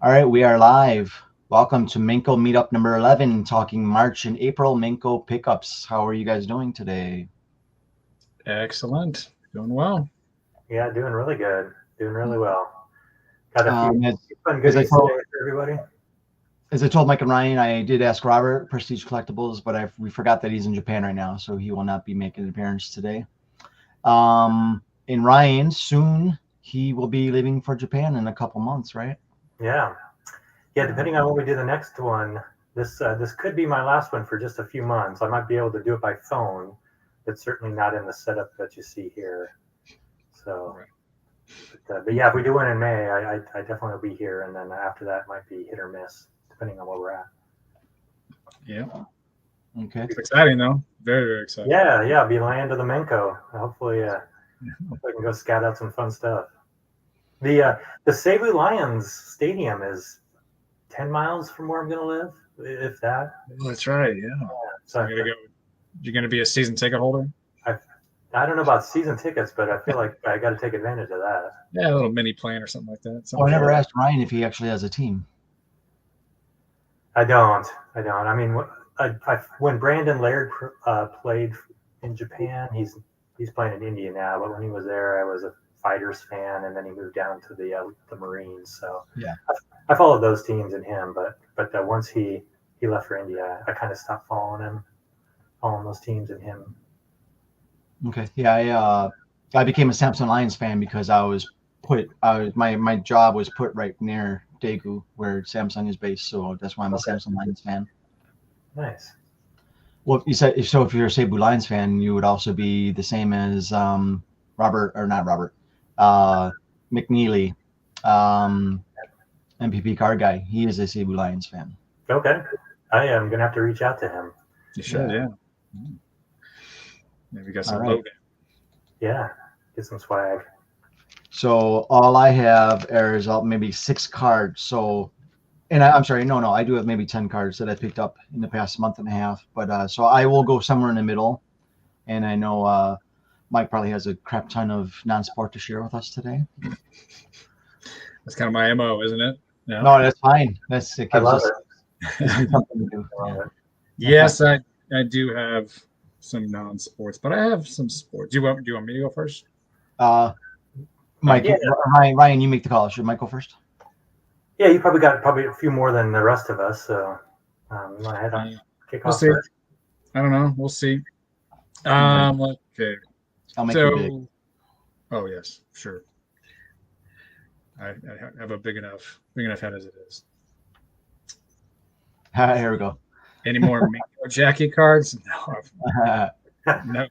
All right, we are live. Welcome to Menko Meetup number 11, talking March and April Menko pickups. How are you guys doing today? Excellent. Doing well. Yeah, doing really good. Doing really well. Got a few Um, as, fun as I goodies told today for everybody. as I told Mike and Ryan, I did ask Robert Prestige Collectibles, but we forgot that he's in Japan right now, so he will not be making an appearance today. And Ryan, soon he will be leaving for Japan in a couple months, right? Yeah, yeah. Depending on when we do the next one, this could be my last one for just a few months. I might be able to do it by phone, but certainly not in the setup that you see here. So, Right. but yeah, if we do one in May, I definitely will be here, and then after that it might be hit or miss depending on where we're at. Yeah. Okay. It's exciting though. Very, very exciting. Yeah. Be land of the Menko. Hopefully, hopefully I can go scout out some fun stuff. The Cebu Lions Stadium is 10 miles from where I'm going to live, if that. Oh, that's right. Yeah. So So you gotta go. You're gonna be a season ticket holder. I don't know about season tickets, but I feel like I got to take advantage of that. Yeah, a little mini plan or something like that. Oh, I Something never fun. asked Ryan if he actually has a team. I don't. I don't. I mean, when Brandon Laird played in Japan, he's playing in India now. But when he was there, I was a Fighters fan, and then he moved down to the Marines. So Yeah. I followed those teams and him. But once he left for India, I kind of stopped following those teams and him. Okay. Yeah, I became a Samsung Lions fan because my job was put right near Daegu where Samsung is based, so that's why I'm a Okay, Samsung Lions fan. nice. Well, you said so. If you're a Cebu Lions fan, you would also be the same as Robert or not Robert, uh, McNeely, um, MPP card guy. He is a Cebu Lions fan. Okay, I am gonna have to reach out to him. You should. Yeah. Yeah. Maybe got All some right. logo. Yeah, get some swag. So all I have is maybe 6 cards. So and I'm sorry, no, I do have maybe 10 cards that I picked up in the past month and a half. But so I will go somewhere in the middle. And I know Mike probably has a crap ton of non-sport to share with us today. That's kind of my MO, isn't it? Yeah. No, that's fine. It I gives love us it. something to do. I Yeah. love it. Yes, I do have some non-sports, but I have some sports. Do you want me to go first? Uh, All Mike, Yeah, Ryan, you make the call. Should Mike go first? yeah. You probably got a few more than the rest of us. So you want to head on right. kick We'll off see. first? I don't know. We'll see. Okay. Okay. I'll make you big. So, oh yes, sure. I have a big enough head as it is. Here we go. Any more Menko jacket cards? No.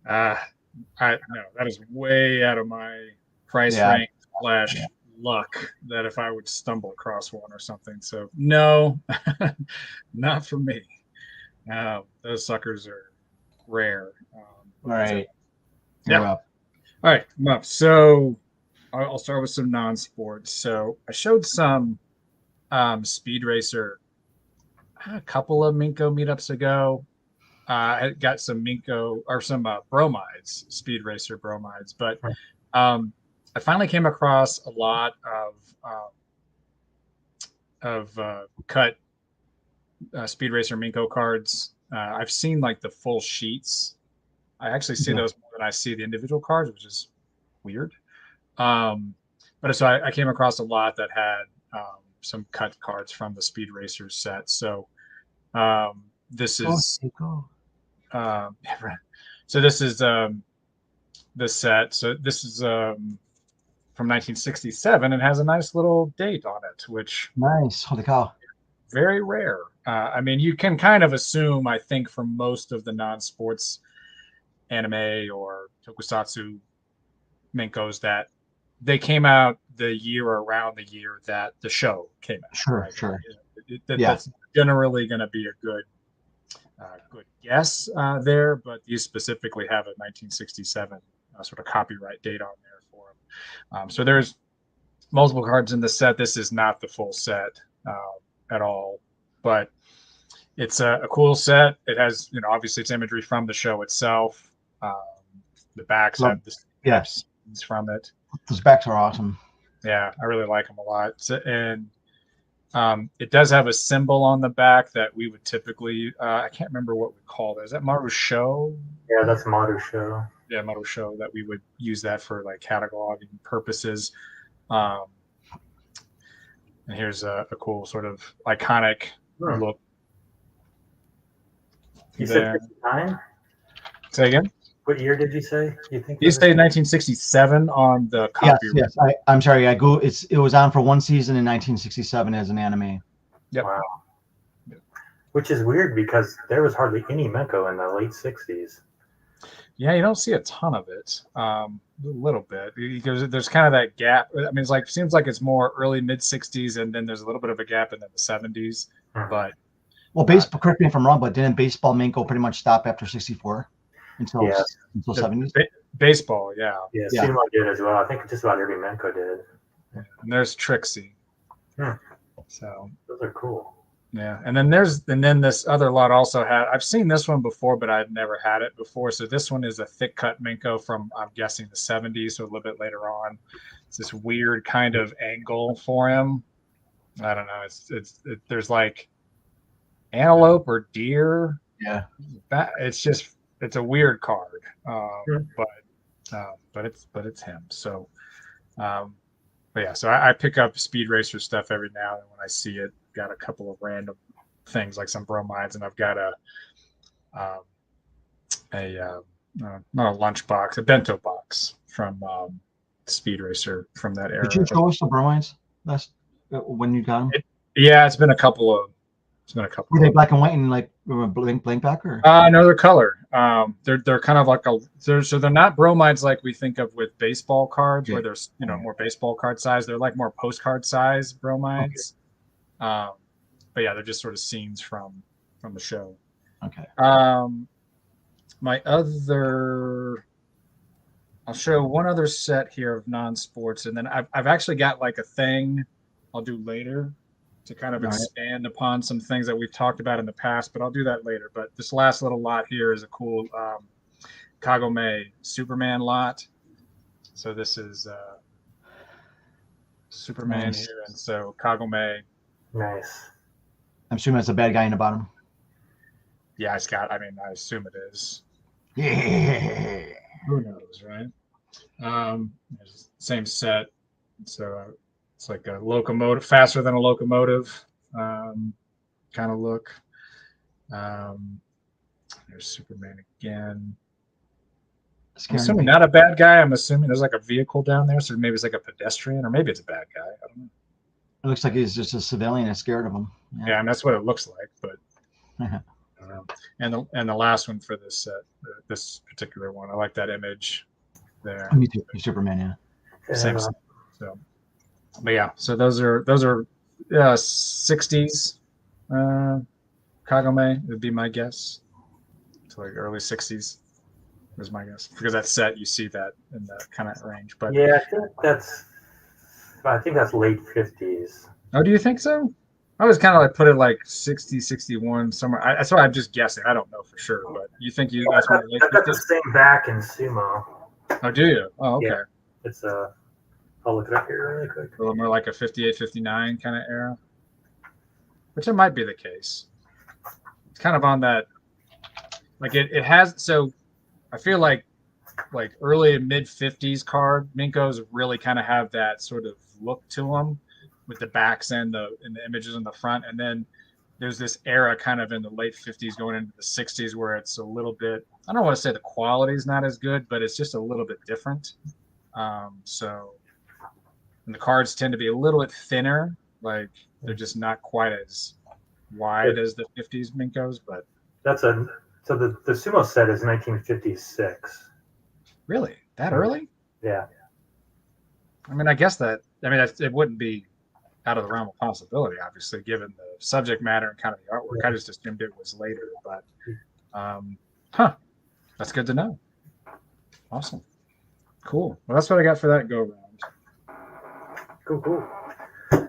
Uh, no. That is way out of my price Yeah. range slash luck. That if I would stumble across one or something. So no, not for me. Those suckers are rare. All right. Yeah. You're up. All right, I'm up. So I'll start with some non-sports. So I showed some Speed Racer a couple of Menko meetups ago. I got some Menko or some bromides, Speed Racer bromides, but I finally came across a lot of cut Speed Racer Menko cards. I've seen like the full sheets. I actually see Yeah. those more than I see the individual cards, which is weird. But so I came across a lot that had some cut cards from the Speed Racers set. So this is Go. uh, so this is the set. So this is from 1967 and has a nice little date on it, which Nice. Holy cow. very rare. I mean, you can kind of assume, I think, from most of the non-sports anime or tokusatsu Menkos that they came out the year around the year that the show came out. Sure, Right? sure. Yeah. That's generally going to be a good guess there, but these specifically have a 1967 sort of copyright date on there for them. So there's multiple cards in the set. This is not the full set at all, but it's a cool set. It has, obviously it's imagery from the show itself. Um, the backs Love. have Yeah. scenes from it. Those backs are awesome. Yeah, I really like them a lot. And it does have a symbol on the back that we would typically, I can't remember what we call it. Is that Maru Show? Yeah, that's Maru Show. Yeah, Maru Show, that we would use that for like cataloging purposes. Um, and here's a cool sort of iconic look. You said 59? Say again? What year did you say? You think You say 1967 on the copy. Yes. I'm sorry. It was on for one season in 1967 as an anime. Yep. Wow. Which is weird because there was hardly any Menko in the late 60s. Yeah, you don't see a ton of it. A little bit because there's kind of that gap. I mean, it's like seems like it's more early mid 60s, and then there's a little bit of a gap in the 70s. But correct me if I'm wrong, but didn't Baseball Menko pretty much stop after 64 until 70s? Baseball, yeah. Yeah, Sumo did as well. I think just about every Menko did. And there's Trixie. So those are cool. Yeah, and then this other lot also had. I've seen this one before, but I've never had it before. So this one is a thick cut Menko from, I'm guessing, the 70s, so a little bit later on. It's this weird kind of angle for him. I don't know. There's like antelope or deer. Yeah, it's a weird card, but it's him. So, but yeah. So I pick up Speed Racer stuff every now and then when I see it. Got a couple of random things like some bromides, and I've got not a lunchbox, a bento box from Speed Racer from that era. Did you show us the bromides when you got them? It's been a couple. Were they black and white and like blank back or? No, they're color. They're kind of like so they're not bromides like we think of with baseball cards, where there's more baseball card size. They're like more postcard size bromides. Okay. But yeah, they're just sort of scenes from the show. Okay. I'll show one other set here of non-sports, and then I've actually got like a thing I'll do later to kind of expand upon some things that we've talked about in the past, but I'll do that later. But this last little lot here is a cool Kagome Superman lot. So this is Superman here, and so Kagome. Nice. I'm assuming it's a bad guy in the bottom. Yeah, I assume it is. Yeah. Who knows, right? Same set. So it's like a locomotive, faster than a locomotive kind of look. There's Superman again. I'm assuming not a bad guy. I'm assuming there's like a vehicle down there. So maybe it's like a pedestrian, or maybe it's a bad guy. I don't know. It looks like he's just a civilian and scared of him. Yeah, and that's what it looks like. But and the last one for this this particular one, I like that image there. Me too. Superman, yeah. Same. So, but yeah, so those are 60s Kagome would be my guess. So like early 60s was my guess, because that set you see that in that kind of range. But yeah, I think that's late 50s. Oh, do you think so? I was kind of like put it like 60, 61 somewhere. That's why I'm just guessing. I don't know for sure, but you think that's what I've got the same back in Sumo. Oh, do you? Oh, okay. Yeah, it's I'll look it up here really quick. A little more like a 58, 59 kind of era, which it might be the case. It's kind of on that, like it has. So I feel like early and mid 50s card Menkos really kind of have that sort of look to them, with the backs and the images in the front. And then there's this era kind of in the late 50s going into the 60s where it's a little bit, I don't want to say the quality is not as good, but it's just a little bit different. So, and the cards tend to be a little bit thinner, like they're just not quite as wide as the 50s Menkos. But so the Sumo set is 1956. Really? That early? Yeah. I mean, I guess it wouldn't be out of the realm of possibility, obviously, given the subject matter and kind of the artwork. I just assumed it was later, but that's good to know. Awesome. Cool. Well, that's what I got for that go around. Cool. Do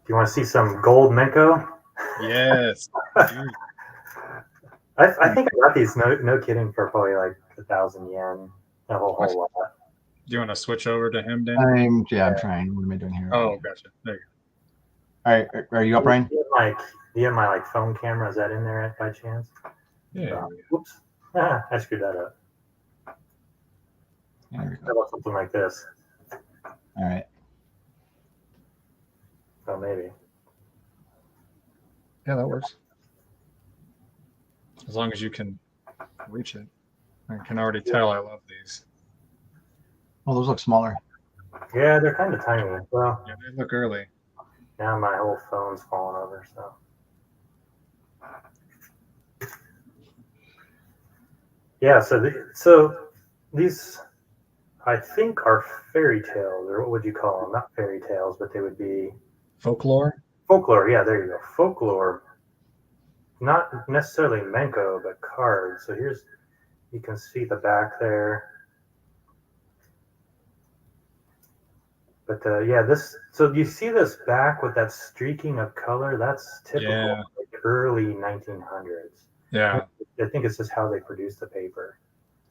you want to see some gold Menko? Yes. I think I got these, no kidding, for probably like 1,000 yen. a whole lot. Do you want to switch over to him, Dan? I'm trying. What am I doing here? Oh, gotcha. There you All right, are you up, Brian? Do you have my like phone camera? Is that in there by chance? go. Yeah. Whoops. I screwed that up. There we How go. about something like this? All right. Oh, maybe. Yeah, that works. As long as you can reach it. I can already tell I love these. Oh, those look smaller. Yeah, they're kind of tiny. Well, Yeah, they look early. now my whole phone's falling over, so. Yeah, so these I think are fairy tales, or what would you call them? Not fairy tales, but they would be Folklore? folklore. Yeah, there you go. Folklore. Not necessarily Menko, but cards. So you can see the back there. But yeah, so you see this back with that streaking of color? That's typical like early 1900s. Yeah. I think it's just how they produce the paper.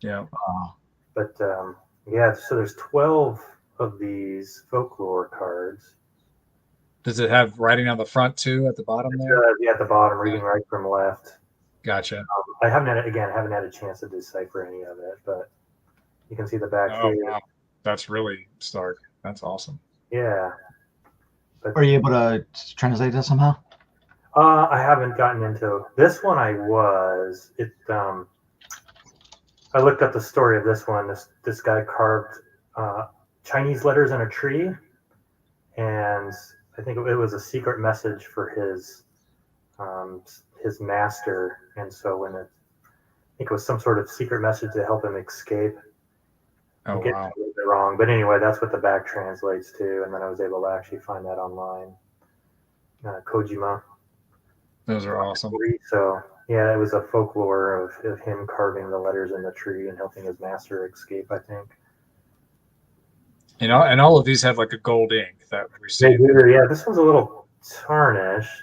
Yeah. But yeah, so there's 12 of these folklore cards. Does it have writing on the front too at the bottom there? Yeah, at the bottom, reading right from left. Gotcha. I haven't had a chance to decipher any of it, but you can see the back here. Wow. That's really stark. That's awesome. Yeah. But, Are you able to translate that somehow? I haven't gotten into this one. I looked up the story of this one. This guy carved Chinese letters in a tree, and I think it was a secret message for his master. And so I think it was some sort of secret message to help him escape. Oh, I'm getting a little bit wrong, but anyway, that's what the back translates to, and then I was able to actually find that online. Kojima. Those are awesome. So yeah, it was a folklore of him carving the letters in the tree and helping his master escape, I think. You know, and all of these have like a gold ink that we see. Yeah, this one's a little tarnished,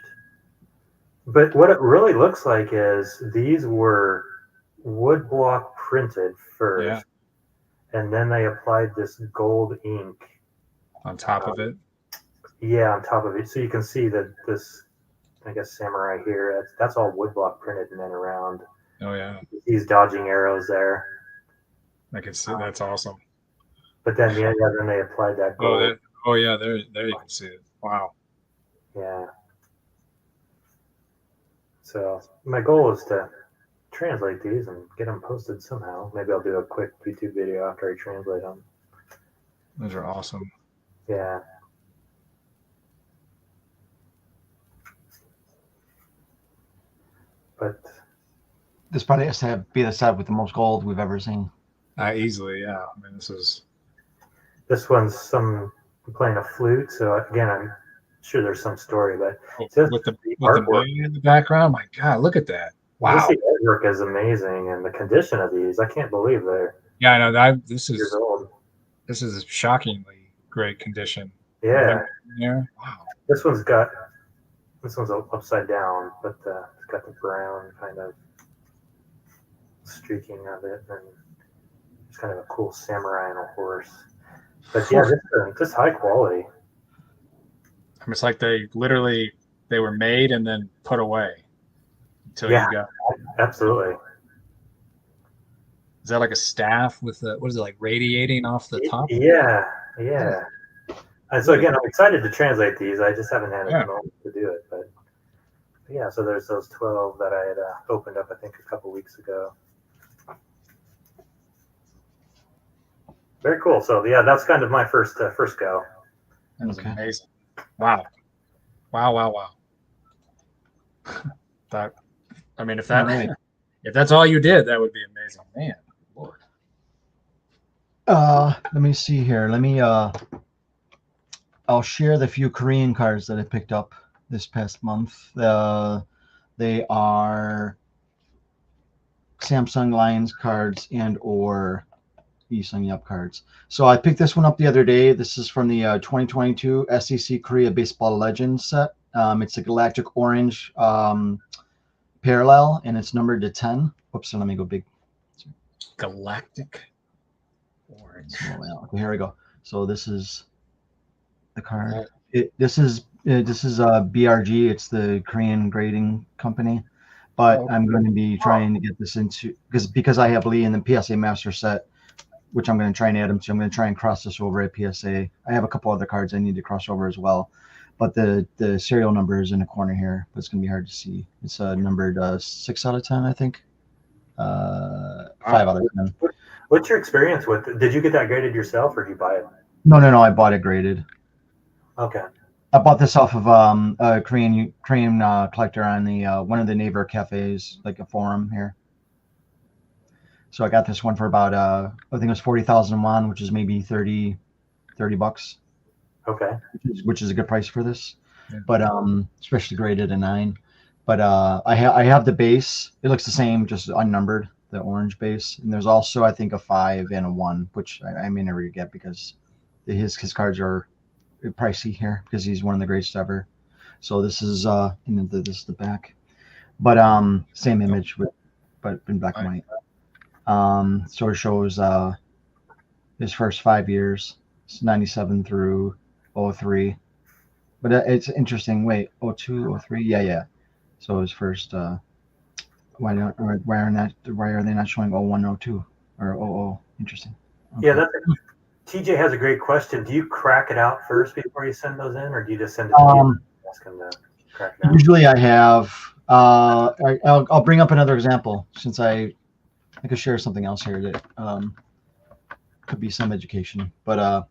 but what it really looks like is these were woodblock printed first, and then they applied this gold ink on top of it. Yeah, on top of it, so you can see that this, I guess, samurai here. That's all woodblock printed, and then around. Oh yeah. He's dodging arrows there. I can see. That's awesome. But then then they applied that gold. Oh yeah, there you can see it. Wow. Yeah. So my goal is to translate these and get them posted somehow. Maybe I'll do a quick YouTube video after I translate them. Those are awesome. Yeah. But this probably has to be the set with the most gold we've ever seen. Easily, yeah. I mean, this one's I'm playing a flute, so again, I'm sure there's some story, but with the artwork in the background, my God, look at that! Wow, the artwork is amazing, and the condition of these, I can't believe they're. Yeah, I know. This years old. This is a shockingly great condition. Yeah. Wow. This one's upside down, but it's got the brown kind of streaking of it, and it's kind of a cool samurai on a horse. But yeah, this high quality. I mean, it's like they were made and then put away until you got. Absolutely. Is that like a staff with what is it, like radiating off the top? Yeah. And so again, I'm excited to translate these. I just haven't had a moment to do it, but yeah. So there's those 12 that I had opened up, I think, a couple weeks ago. Very cool. So yeah, that's kind of my first go. That was amazing. Wow. That, I mean, if that's all you did, that would be amazing, man. Lord. Let me see here. I'll share the few Korean cards that I picked up this past month. They are Samsung Lions cards and or Samsung Yup cards. So I picked this one up the other day. This is from the 2022 SEC Korea Baseball Legends set. It's a galactic orange parallel, and it's numbered to 10. Oops, so let me go big. Galactic. Orange. So, okay, here we go. So this is the card. This is BRG. It's the Korean grading company. But I'm going to be trying to get this into because I have Lee in the PSA Master set, which I'm going to try and add him to. I'm going to try and cross this over at PSA. I have a couple other cards I need to cross over as well. But the serial number is in the corner here, but it's going to be hard to see. It's numbered 6 out of 10, I think. 5 out of 10. What's your experience with it? Did you get that graded yourself, or did you buy it? No. I bought it graded. Okay. I bought this off of a Korean collector on the one of the neighbor cafes, like a forum here. So I got this one for about I think it was 40,000 won, which is maybe 30 bucks. Okay. Which is a good price for this. Yeah. But especially graded a 9. But I have the base. It looks the same, just unnumbered, the orange base. And there's also I think a 5 and a 1, which I may never get because his cards are pricey here because he's one of the greatest ever. So this is this is the back. But same image but in black and white. So it shows his first 5 years, 97 through 03. But it's interesting. Wait, 02, 03? Yeah. So his first why are they not showing 01, 02 or 00? Interesting. Okay. Yeah, TJ has a great question. Do you crack it out first before you send those in, or do you just send it to you? Ask him to crack it out? Usually I have I'll bring up another example since I could share something else here that could be some education. But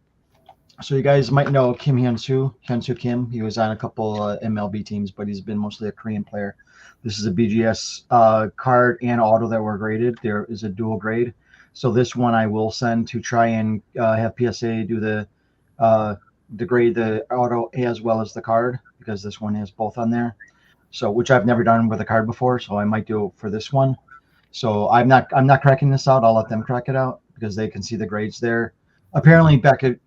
so you guys might know Kim Hyun-soo Kim. He was on a couple MLB teams, but he's been mostly a Korean player. This is a BGS card and auto that were graded. There is a dual grade. So this one I will send to try and have PSA do the grade the auto as well as the card, because this one has both on there. So which I've never done with a card before, so I might do it for this one. So I'm not cracking this out. I'll let them crack it out because they can see the grades there. Apparently back at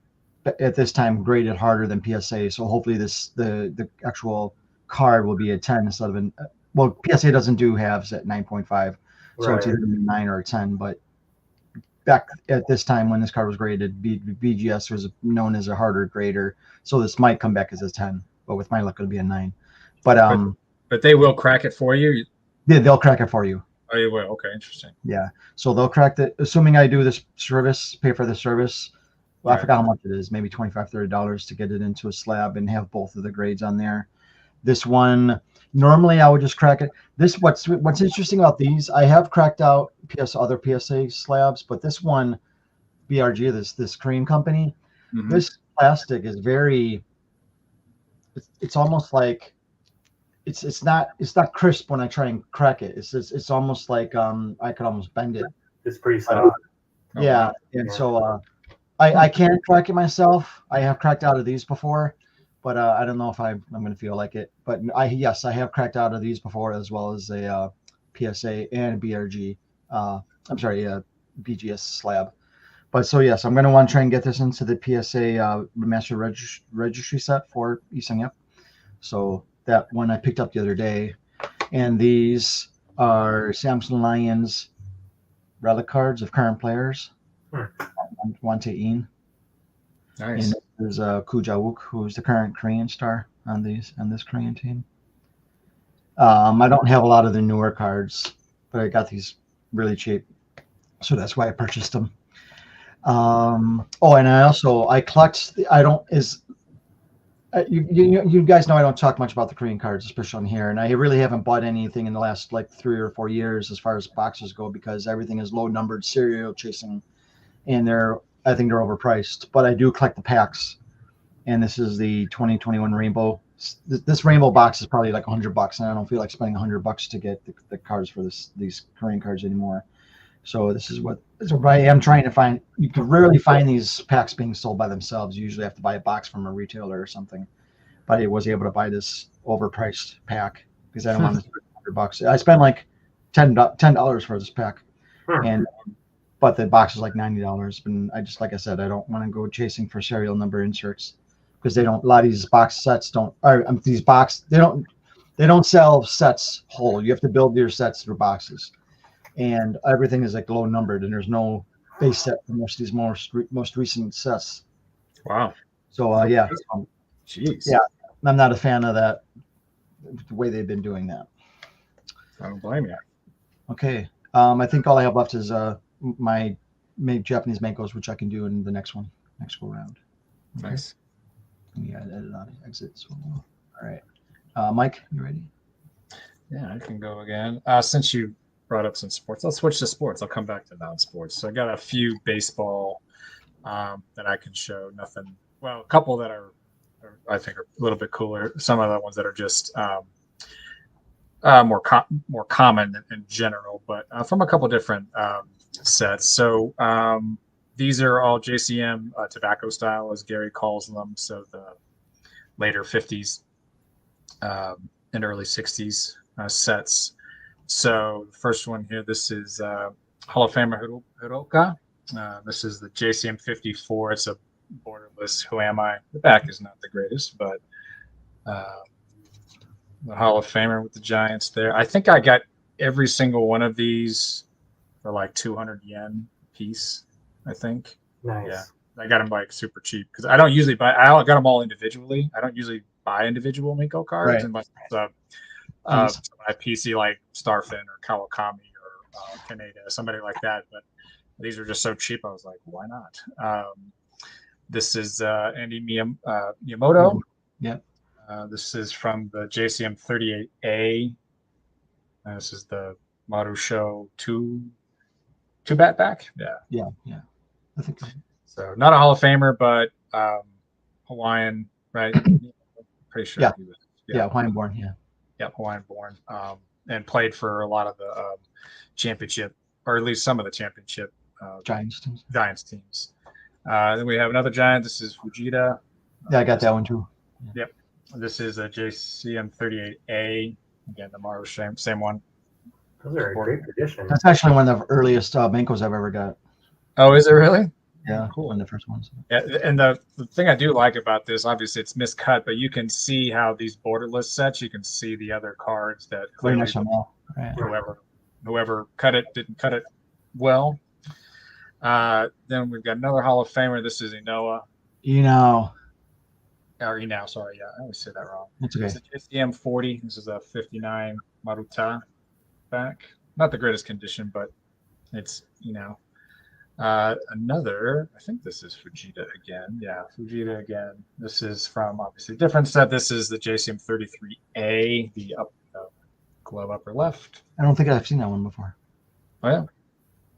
this time graded harder than PSA. So hopefully the actual card will be a 10 instead of an PSA doesn't do halves at 9.5. So it's either a 9 or a 10, but back at this time when this card was graded, BGS was known as a harder grader. So this might come back as a 10, but with my luck it'll be a 9. But they will crack it for you? Yeah, they'll crack it for you. Oh, you will? Okay, interesting. Yeah. So they'll crack it, assuming I do this service, pay for the service. Well, I forgot how much it is, maybe $25, $30 to get it into a slab and have both of the grades on there. This one, normally I would just crack it. What's interesting about these, I have cracked out other PSA slabs, but this one, BRG, this Korean company, this plastic is very, it's almost like, it's not crisp when I try and crack it. It's almost like I could almost bend it. It's pretty soft. Yeah, and so I can crack it myself. I have cracked out of these before, but I don't know if I'm going to feel like it. But I have cracked out of these before, as well as a PSA and a BRG. BGS slab. But so yes, I'm going to want to try and get this into the PSA master registry set for Isang. So that one I picked up the other day, and these are Samsung Lions relic cards of current players. Won Tae-in. Nice. And there's Koo Ja-wook, who's the current Korean star on this Korean team. I don't have a lot of the newer cards, but I got these really cheap, so that's why I purchased them. And I collect. You guys know I don't talk much about the Korean cards, especially on here, and I really haven't bought anything in the last like 3 or 4 years as far as boxes go, because everything is low numbered serial chasing, and I think they're overpriced. But I do collect the packs, and this is the 2021 Rainbow. This Rainbow box is probably like $100, and I don't feel like spending $100 to get the cards for these Korean cards anymore. So this is what I am trying to find. You can rarely find these packs being sold by themselves. You usually have to buy a box from a retailer or something. But I was able to buy this overpriced pack because I don't want to spend $100. I spent like $10 for this pack, but the box is like $90. And like I said, I don't want to go chasing for serial number inserts because they don't. A lot of these box sets don't. They don't sell sets whole. You have to build your sets through boxes. And everything is like low numbered, and there's no base set for most of these most recent sets. Wow. So yeah, Jeez. Yeah. I'm not a fan of that, the way they've been doing that. I don't blame you. Okay. I think all I have left is my Japanese Menkos, which I can do in the next go round. Okay. Nice. Yeah, edit out exit. So, all right. Mike, you ready? Yeah, I can go again. Since you brought up some sports, I'll switch to sports. I'll come back to non-sports. So I got a few baseball that I can show. Nothing. Well, a couple that are I think are a little bit cooler. Some of the ones that are just more common in general, but from a couple different sets. So these are all JCM tobacco style, as Gary calls them. So the later 50s and early 60s sets. So the first one here, this is Hall of Famer Hiroka. This is the JCM 54. It's a borderless Who Am I? The back is not the greatest, but the Hall of Famer with the Giants there. I think I got every single one of these for like 200 yen a piece, I think. Nice. Yeah. I got them like super cheap because I don't usually buy. I got them all individually. I don't usually buy individual Menko cards, Right. unless it's a PC like Starfin or Kawakami or Kaneda, somebody like that. But these are just so cheap. I was like, why not? This is Andy Miyamoto. Yeah. This is from the JCM 38A. This is the Marusho 2 bat back. Yeah. Yeah. I think so. Not a Hall of Famer, but Hawaiian, right? Pretty sure. Yeah. He was, Hawaiian born. Yeah. Yeah, Hawaiian born. And played for a lot of the championship, or at least some of the championship Giants teams. Then we have another Giant. This is Fujita. Yeah, I got that one too. Yep. This is a JCM 38A. Again, the Maru same one. Those are a great tradition. That's actually one of the earliest Menkos I've ever got. Oh, is it really? Yeah, cool. One of the first ones. Yeah, and the thing I do like about this, obviously it's miscut, but you can see how these borderless sets, you can see the other cards that Very clearly nice one. Right. whoever cut it didn't cut it well. Then we've got another Hall of Famer. This is Inoue. Sorry, yeah, I always say that wrong. That's okay. It's a JCM 40. This is a 59 Maruta back. Not the greatest condition, but it's another. I think this is Fujita again. Yeah, Fujita again. This is from obviously a different set. This is the JCM 33A, the glove upper left. I don't think I've seen that one before. Oh yeah.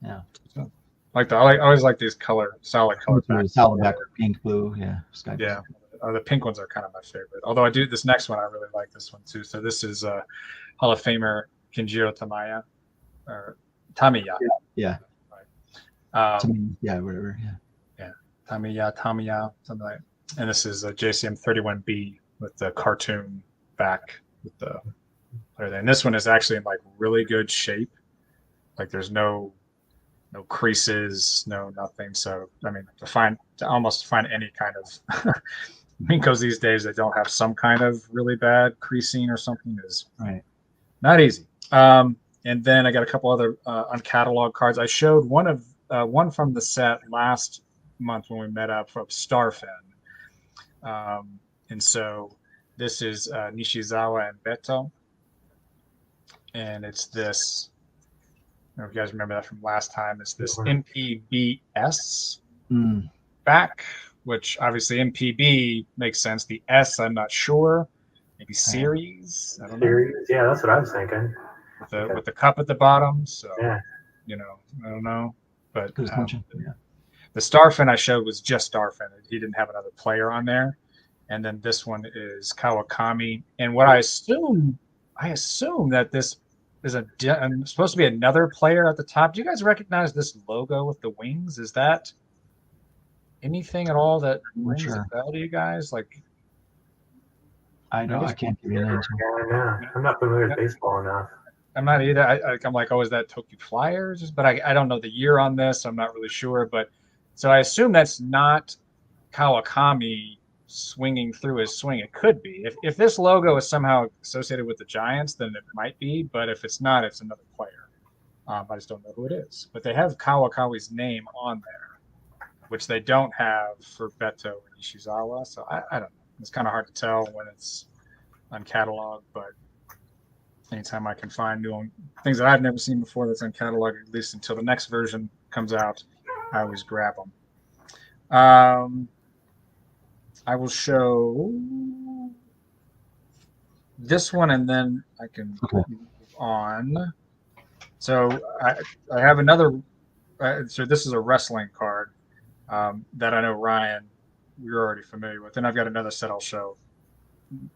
Yeah. So, I always like these solid color backs. Solid back, pink, blue, yeah, sky. Yeah. The pink ones are kind of my favorite. Although I do this next one, I really like this one too. So this is Hall of Famer Kenjiro Tamiya, or Tamiya. Yeah. Whatever. Yeah. Tamiya, something like. And this is a JCM 31B with the cartoon back with the player there. And this one is actually in like really good shape. Like there's no creases, nothing. So I mean, to almost find any kind of Menkos these days that don't have some kind of really bad creasing or something is not easy. And then I got a couple other uncatalogued cards. I showed one from the set last month when we met up from Starfin. And so this is Nishizawa and Beto. And it's this, I don't know if you guys remember that from last time. It's this MPBS back, which obviously MPB makes sense. The S, I'm not sure. Maybe series. I don't know. Series, yeah, that's what I was thinking. With the cup at the bottom. So, yeah. I don't know. But the Starfin I showed was just Starfin. He didn't have another player on there. And then this one is Kawakami. And what I assume that this is supposed to be another player at the top. Do you guys recognize this logo with the wings? Is that anything at all that rings a bell to you guys? Like, I know I can't give you an answer. Yeah, I'm not familiar with baseball enough. I'm not either. I'm like, is that Tokyo Flyers? But I don't know the year on this. So I'm not really sure. But so I assume that's not Kawakami swinging through his swing. It could be. If this logo is somehow associated with the Giants, then it might be. But if it's not, it's another player I just don't know who it is. But they have Kawakawa's name on there, which they don't have for Beto and Ishizawa. So I don't know. It's kind of hard to tell when it's on catalog, but anytime I can find new things that I've never seen before that's on catalog, at least until the next version comes out, I always grab them. I will show this one, and then I can move on. So I have another. So this is a wrestling card that I know Ryan, you're already familiar with, and I've got another set I'll show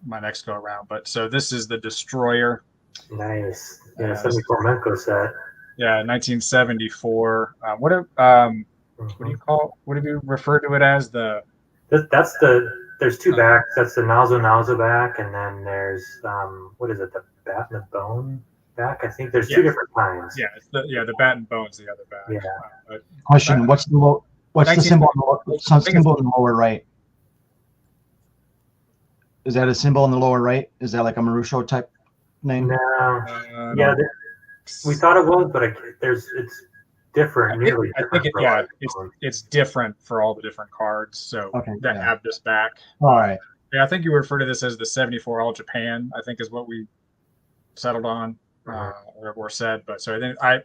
my next go around. But so this is the Destroyer. Nice. Yeah, 74 Menko set. Yeah, 1974. What do you call? What do you refer to it as? That's the. There's two backs. That's the Nazo back, and then there's what is it? The Bat and the Bone back. I think there's two different kinds. Yeah, it's the Bat and Bone's the other back. Yeah. Question: what's the symbol? Some symbol in the lower right. Is that a symbol in the lower right? Is that like a Marusho type name? No. Yeah, we thought it was, but it's different. It's different for all the different cards. So have this back. All right. Yeah, I think you refer to this as the 74 All Japan. I think is what we settled on or said. But so I think I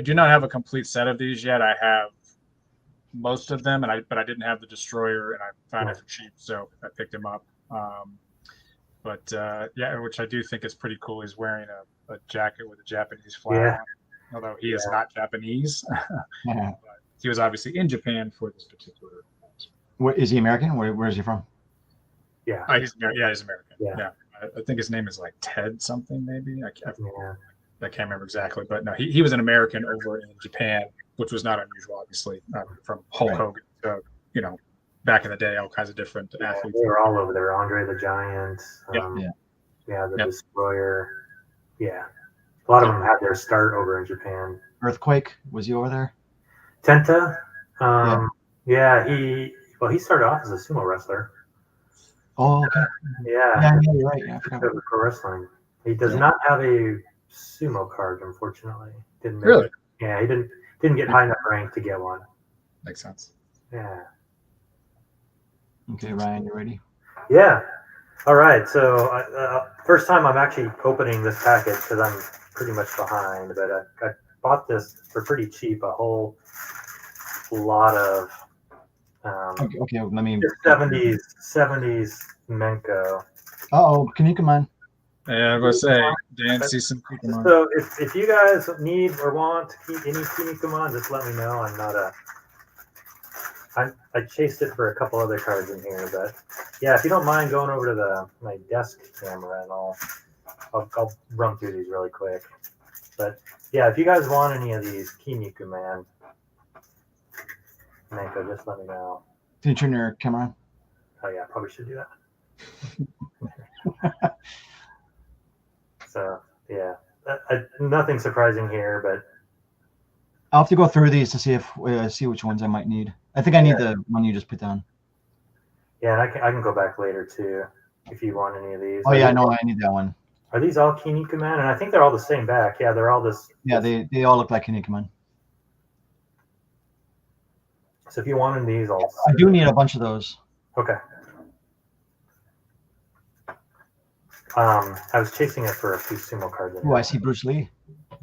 do not have a complete set of these yet. I have most of them, but I didn't have the Destroyer, and I found it for cheap, so I picked him up. Which I do think is pretty cool. He's wearing a jacket with a Japanese flag on it, although he is not Japanese. But he was obviously in Japan for this particular. Is he American? Where is he from? Yeah. He's American. Yeah. I think his name is like Ted something, maybe. I can't remember exactly, but no, he was an American over in Japan, which was not unusual, obviously, from Hulk Hogan to, back in the day, all kinds of different athletes. They were all over there. Andre the Giant. The Destroyer. Yeah. A lot of them had their start over in Japan. Earthquake, was he over there? Tenta. He started off as a sumo wrestler. Oh, okay. Yeah, you're right. Yeah, I forgot. Pro wrestling. He does not have a sumo card, unfortunately. Really? Yeah, he didn't get high enough rank to get one. Makes sense. Yeah. Okay, Ryan, you ready? Yeah. All right. So first time I'm actually opening this package because I'm pretty much behind, but I bought this for pretty cheap. A whole lot of okay. Let me. 70s Menko. Kinnikuman. Yeah, I was gonna say, Dan, see some Kinnikuman. So if you guys need or want any Kinnikuman, just let me know. I'm not I chased it for a couple other cards in here, but yeah, if you don't mind going over to my desk camera, and I'll run through these really quick. But yeah, if you guys want any of these Kinnikuman Menko, just let me know. Can you turn your camera on? Oh yeah, I probably should do that. So yeah, nothing surprising here, but I'll have to go through these to see which ones I might need. I think I need the one you just put down. Yeah, and I can go back later too if you want any of these. Oh yeah, no, I need that one. Are these all Kinnikuman? And I think they're all the same back. Yeah, they're all this. Yeah, they all look like Kinnikuman. So if you wanted these, I do need a bunch of those. Okay. I was chasing it for a few sumo cards. Oh, I see Bruce Lee.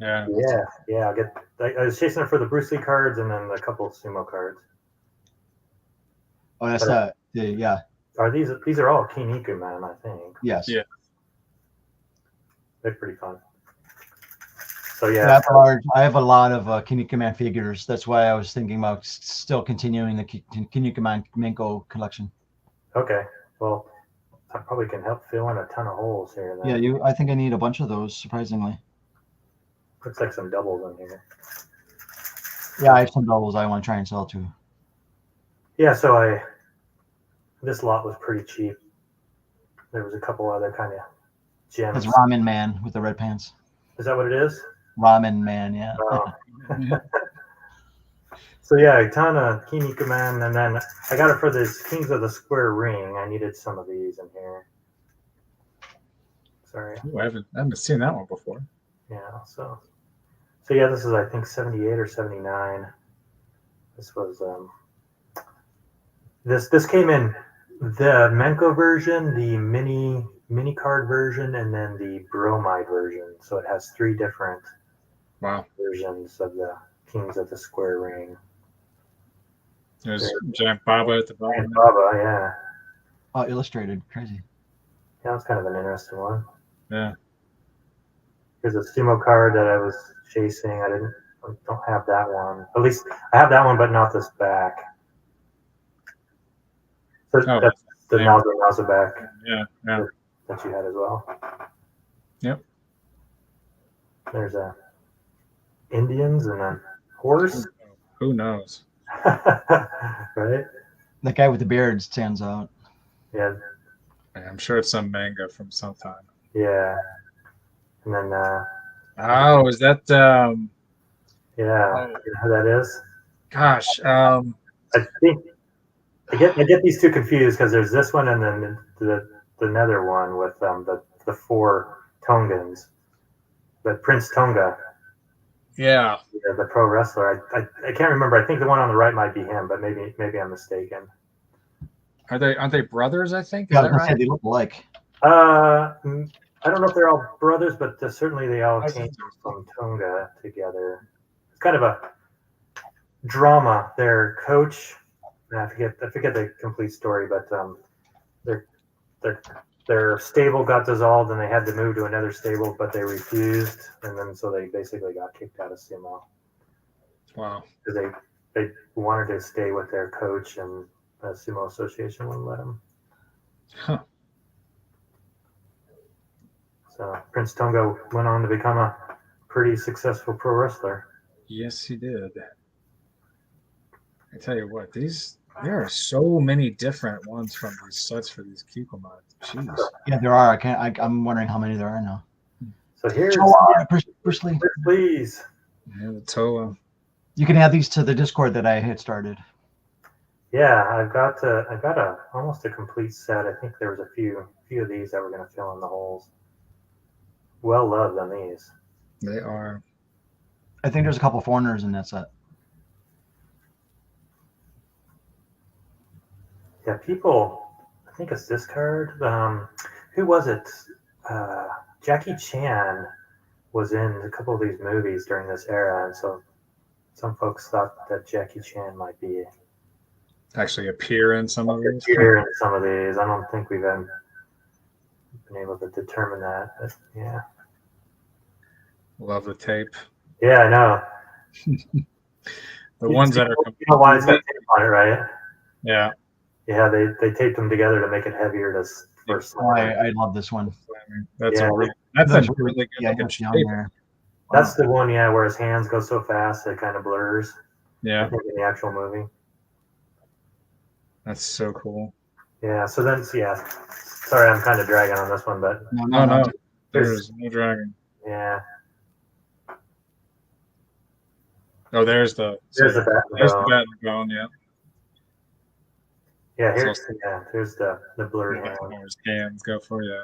Yeah. I was chasing it for the Bruce Lee cards and then a couple of sumo cards. Oh, that's yeah. Are these are all Kinnikuman, I think. Yes. Yeah. They're pretty fun. So yeah. I have a lot of Kinnikuman figures. That's why I was thinking about still continuing the Kinnikuman Menko collection. Okay. Well, I probably can help fill in a ton of holes here. Then. Yeah, I think I need a bunch of those, surprisingly. Looks like some doubles in here. Yeah, I have some doubles I want to try and sell too. Yeah, so this lot was pretty cheap. There was a couple other kind of gems. It's Ramen Man with the red pants. Is that what it is? Ramen Man, yeah. So yeah, a ton of Kinnikuman, and then I got it for this Kings of the Square Ring. I needed some of these in here. Sorry. Ooh, I haven't seen that one before. Yeah, so So yeah, this is I think 78 or 79. This was this came in the Menko version, the mini card version, and then the bromide version. So it has 3 different versions of the Kings of the Square Ring. There's Giant Baba at the bottom. Giant Baba, yeah. Oh, illustrated, crazy. Yeah, that's kind of an interesting one. Yeah. Here's a Sumo card that I was chasing. I don't have that one. At least I have that one, but not this back. So that's the Nazo back. Yeah. That you had as well. Yep. There's a Indians and a horse. Who knows? Right? That guy with the beard stands out. Yeah. I'm sure it's some manga from sometime. Yeah. And then oh, is that yeah, you know who that is? Gosh, I think I get these two confused because there's this one and then the nether one with the 4 Tongans. But Prince Tonga. Yeah. The pro wrestler. I can't remember. I think the one on the right might be him, but maybe I'm mistaken. Aren't they brothers? I think. Yeah, right? They look alike. I don't know if they're all brothers, but certainly they all came from Tonga together. It's kind of a drama. Their coach, I forget the complete story, but their stable got dissolved and they had to move to another stable, but they refused, and then so they basically got kicked out of sumo. Wow. Because they wanted to stay with their coach, and the Sumo Association wouldn't let them. Huh. So Prince Tonga went on to become a pretty successful pro wrestler. Yes, he did. I tell you what, there are so many different ones from these sets for these Kinnikuman. Jeez. Yeah, there are. I'm wondering how many there are now. So here's Bruce Lee. Please. Yeah, the Toa. You can add these to the Discord that I had started. Yeah, I've got almost a complete set. I think there was a few of these that were going to fill in the holes. Well loved on these. They are. I think there's a couple foreigners in that set. Yeah, people. I think it's this card. Who was it? Jackie Chan was in a couple of these movies during this era, and so some folks thought that Jackie Chan might be Actually appear in some of these. Appear in some of these. I don't think we've been able to determine that. But yeah. Love the tape. Yeah, I know. The ones that are. You know why it's got tape on it, right? Yeah. Yeah, they taped them together to make it heavier to first. I love this one. That's Yeah. a really good. Yeah, looking that's young shape. there. That's the one, yeah, where his hands go so fast it kind of blurs. Yeah, I think in the actual movie. that's so cool. Yeah. So then, yeah. Sorry, I'm kind of dragging on this one, but No, there's no dragon. yeah. Oh, there's the Bat and bone. Yeah. Yeah, So- here's the blurred hand. His hands go for you.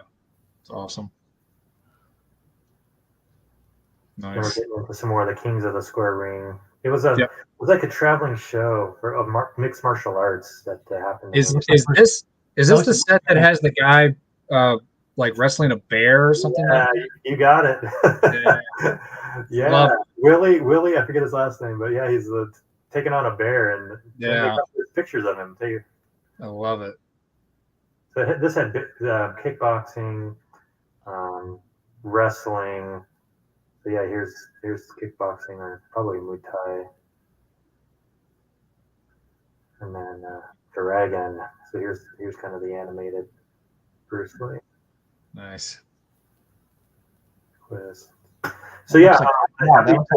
It's awesome. And we're Nice. getting into some more of the Kings of the Square Ring. It was like a traveling show of mixed martial arts that happened. Is this the set that has the guy like wrestling a bear or something? Yeah, like you got it. Yeah, Love Willie. I forget his last name, but yeah, he's taking on a bear, and Yeah. they got pictures of him too. I love it. So this had kickboxing, wrestling. So yeah, here's kickboxing or probably Muay Thai, and then Dragon. So here's kind of the animated Bruce Lee Nice. quiz. So yeah, That looks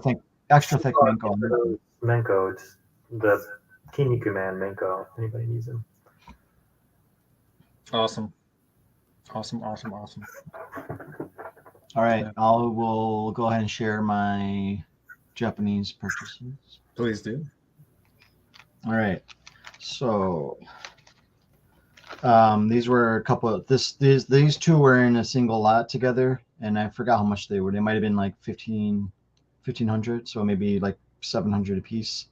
like extra thick Menko. Menko, it's the Kinnikuman Menko. If anybody needs him. Awesome. All right, we'll go ahead and share my Japanese purchases. Please do. All right, so these were a couple of these two were in a single lot together, and I forgot how much they were. They might have been like 15 1,500, so maybe like 700 a piece.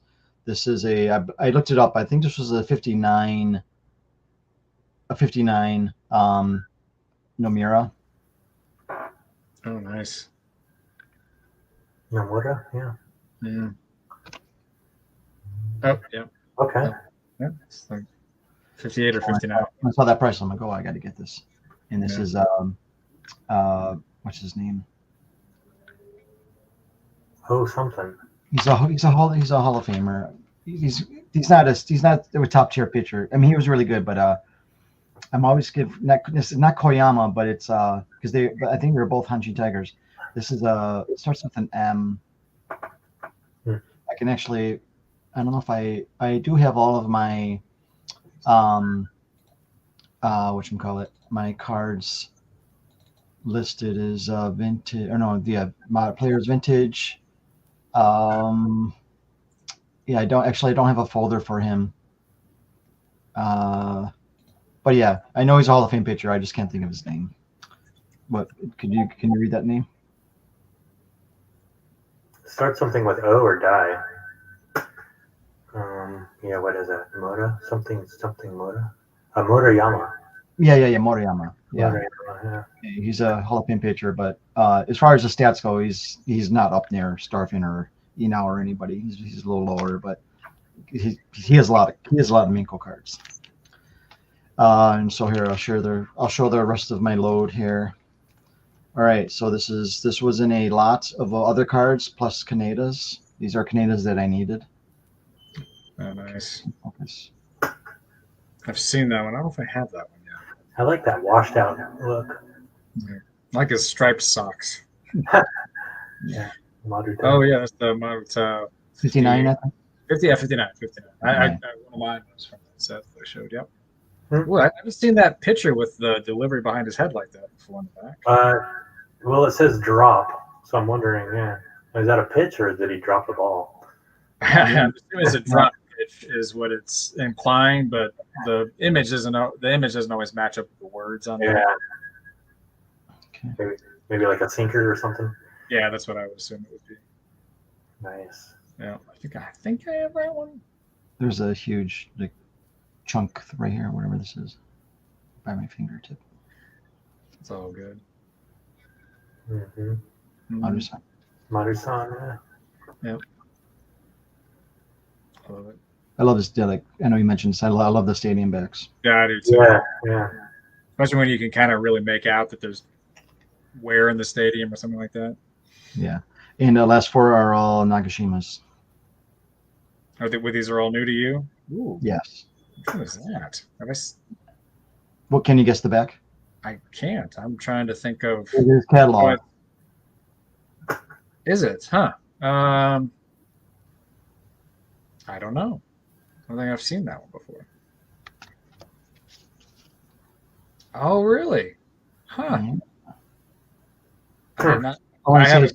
This is I looked it up. I think this was a 59 Nomura. Oh, nice. Nomura, yeah. Mm. Oh, yeah. Okay. Yeah, it's like 58 or 59. I saw that price. I'm like, oh, I got to get this. And this Yeah. is what's his name? Oh, something. He's a Hall of Famer. He's not a top tier pitcher. I mean, he was really good, but I'm always this is not Koyama, but it's because but I think they're both Hanshin Tigers. This is it starts with an M. I can actually, I don't know if I do have all of my my cards listed as vintage, or no, my players vintage. Yeah, I don't have a folder for him. But yeah, I know he's a Hall of Fame pitcher. I just can't think of his name. What can you read that name? Start something with O or die. Yeah, what is that? Mora? Something Mora? Murayama. Yeah, Moriyama. Yeah. Murayama, yeah. He's a Hall of Fame pitcher, but as far as the stats go, he's not up near Starfin or Inao or anybody. He's a little lower, but he has a lot of Menko cards. And so here I'll show the rest of my load here. All right, so this was in a lot of other cards plus Kanedas. These are Kanedas that I needed. Oh, nice. Focus. I've seen that one. I don't know if I have that one yet. I like that washed out look. Yeah. Like his striped socks. Yeah. Modern Oh, yeah, that's the Maruta 59, I think. 59. One of mine was from that set that I showed. Yep. Hmm. Well, I haven't seen that picture with the delivery behind his head like that before in the back. Well, it says drop, so I'm wondering, yeah, is that a pitch or did he drop the ball? I'm assuming it's a drop pitch is what it's implying, but the image doesn't always match up with the words on there. Yeah. Okay. Maybe like a sinker or something. Yeah, that's what I would assume it would be. Nice. Yeah, I think I have that one. There's a huge chunk right here, whatever this is, by my fingertip. It's all good. Mm-hmm. Maru-san, yeah. Yep. I love it. I love this. I know you mentioned this. I love the stadium backs. Yeah, I do too. Yeah. Especially when you can kind of really make out that there's wear in the stadium or something like that. Yeah, and the last four are all Nagashimas. These are all new to you? Ooh. Yes. What is that? What can you guess the back? I can't. I'm trying to think of. It is catalog. Is it? Huh. I don't know. I don't think I've seen that one before. Oh, really? Huh. Mm-hmm. I have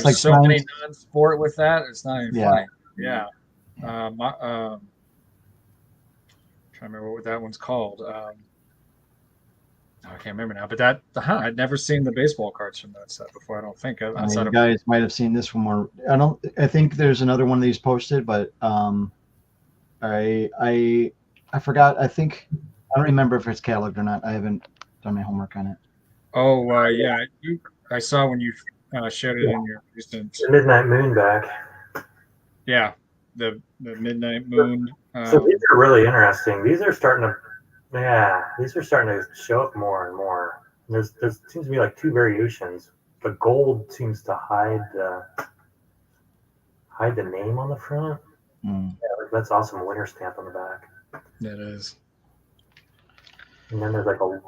like so many non-sport with that. It's not even funny. Yeah. Trying to remember what that one's called. I can't remember now. But I'd never seen the baseball cards from that set before. I don't think. You guys might have seen this one more. I think there's another one of these posted, but I forgot. I don't remember if it's cataloged or not. I haven't done my homework on it. Oh yeah, I saw when you showed it in your recent. The Midnight Moon back. Yeah, the Midnight Moon. So these are really interesting. These are starting to show up more and more. There seems to be like two variations. The gold seems to hide the name on the front. Mm. Yeah, that's awesome. Winter stamp on the back. That is. And then there's like a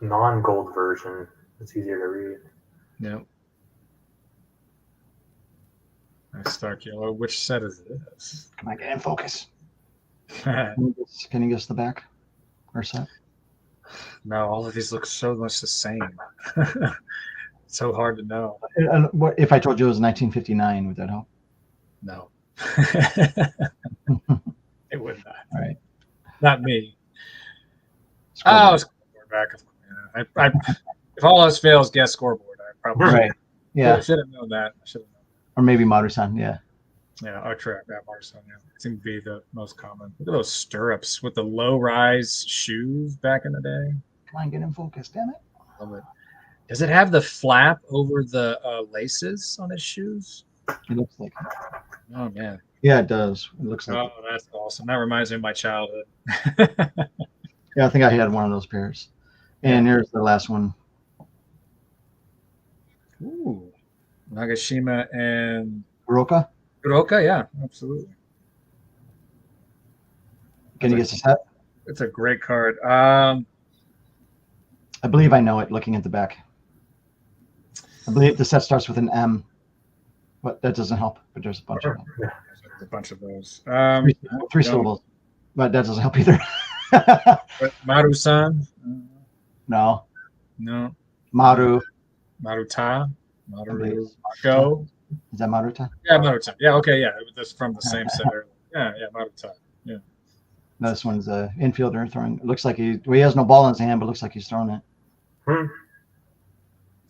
non-gold version. It's easier to read. Yep. Nice dark yellow. Which set is this? Can I get in focus? Can you guess the back or set? No, all of these look so much the same. It's so hard to know. What if I told you it was 1959? Would that help? No. It would not. All right. Not me. Scoreboard. Scoreboard back. I if all else fails, guess scoreboard. I probably right. Yeah. should have known that. Or maybe Maru-san, yeah. Yeah, Utrecht, yeah, Marcel, yeah. Seem to be the most common. Look at those stirrups with the low-rise shoes back in the day. Come on, get in focus, damn it. Love it. Does it have the flap over the laces on his shoes? It looks like it. Oh, man. Yeah, it does. It looks like it. Oh, that's awesome. That reminds me of my childhood. Yeah, I think I had one of those pairs. And here's the last one. Ooh. Nagashima and Kuroka. Kuroka, yeah, absolutely. Can you guess the set? It's a great card. I believe I know it looking at the back. I believe the set starts with an M, but that doesn't help. But there's a bunch of them. There's a bunch of those. Three syllables, but that doesn't help either. Maru-san? No. No. Maru. Maruta? I believe Maru. it's Go? Is that Maruta? Yeah, Maruta. Yeah, okay, yeah. That's from the same set. Yeah, Maruta. Yeah. No, this one's an infielder throwing. It looks like he has no ball in his hand, but looks like he's throwing it.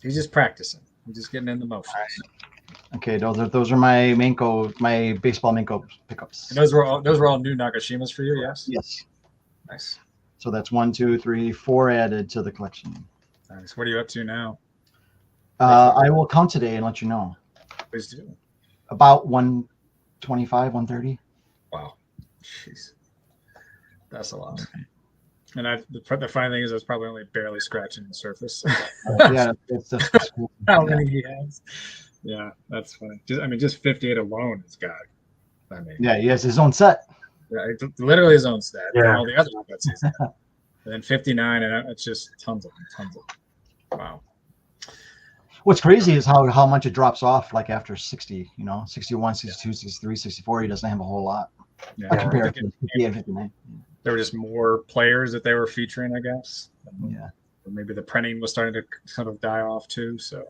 He's just practicing. He's just getting in the motions. Okay, those are my baseball Menko pickups. And those were all new Nagashimas for you, yes? Yes. Nice. So that's 1, 2, 3, 4 added to the collection. Nice. What are you up to now? I will count today and let you know. Please do. About 125, 130. Wow. Jeez. That's a lot. And the funny thing is, I was probably only barely scratching the surface. Yeah, it's cool. How many he has? Yeah, that's funny. Just 58 alone has got. I mean, Yeah, he has his own set. yeah, literally his own stat. Yeah. And all the other stats he's got. And then 59, and it's just tons of them. Wow. What's crazy is how much it drops off like after 60, 61, 62, 63, 64. He doesn't have a whole lot. Yeah. Compared to 58 and 59. There were just more players that they were featuring, I guess. Yeah. Or maybe the printing was starting to kind of die off too, so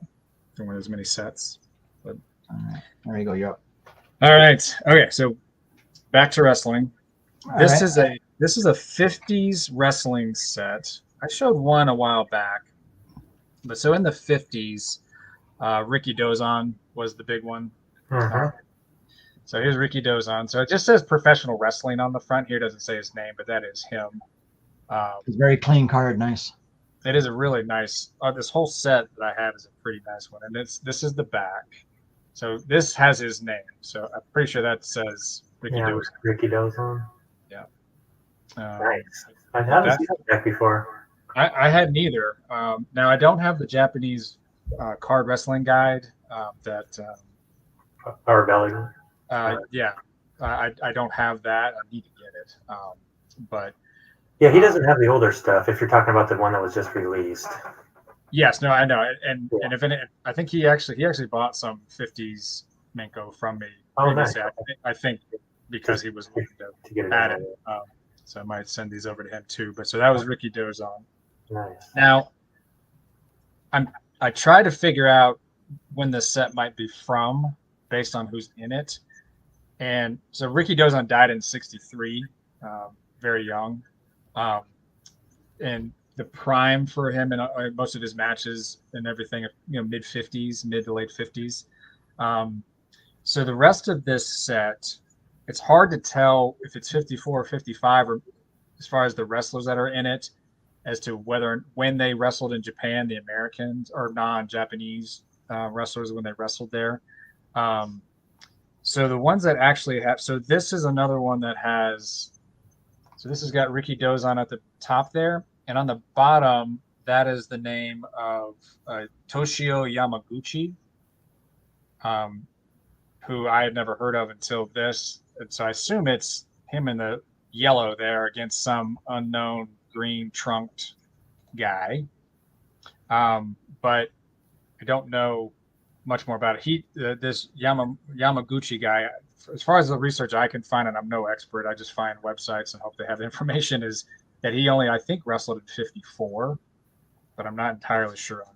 there weren't as many sets. All right. There you go. You're up. All right. Okay, so back to wrestling. This right. is a 50s wrestling set. I showed one a while back. But so in the 50s, Ricky Dozan was the big one. So here's Ricky Dozan. So it just says professional wrestling on the front here. Doesn't say his name, but that is him. It's a very clean card. Nice. It is a really nice. This whole set that I have is a pretty nice one, and this is the back. So this has his name. So I'm pretty sure that says Ricky Dozan. Ricky Dozan. Yeah. Nice. I haven't seen that deck before. I had neither. Now I don't have the Japanese card wrestling guide that. Our belly. Yeah, I don't have that. I need to get it. But yeah, he doesn't have the older stuff. If you're talking about the one that was just released. Yes, no, I know, and if I think he actually bought some 50s Menko from me. Oh, nice. I think because he was looking to get it at it. So I might send these over to him too. But so that was Ricky Dozan. Nice. Now, I try to figure out when this set might be from based on who's in it. And so Ricky Dozan died in 63, very young. And the prime for him and most of his matches and everything, mid 50s, mid to late 50s. So the rest of this set, it's hard to tell if it's 54 or 55, or as far as the wrestlers that are in it, as to when they wrestled in Japan, the Americans or non-Japanese wrestlers when they wrestled there. So the ones that actually have, so this is another one that has, so this has got Ricky Dozan at the top there, and on the bottom, that is the name of Toshio Yamaguchi, who I had never heard of until this. And so I assume it's him in the yellow there against some unknown green trunked guy. But I don't know much more about it. This Yamaguchi guy, as far as the research I can find, and I'm no expert, I just find websites and hope they have the information, is that he only, I think, wrestled in 54, but I'm not entirely sure on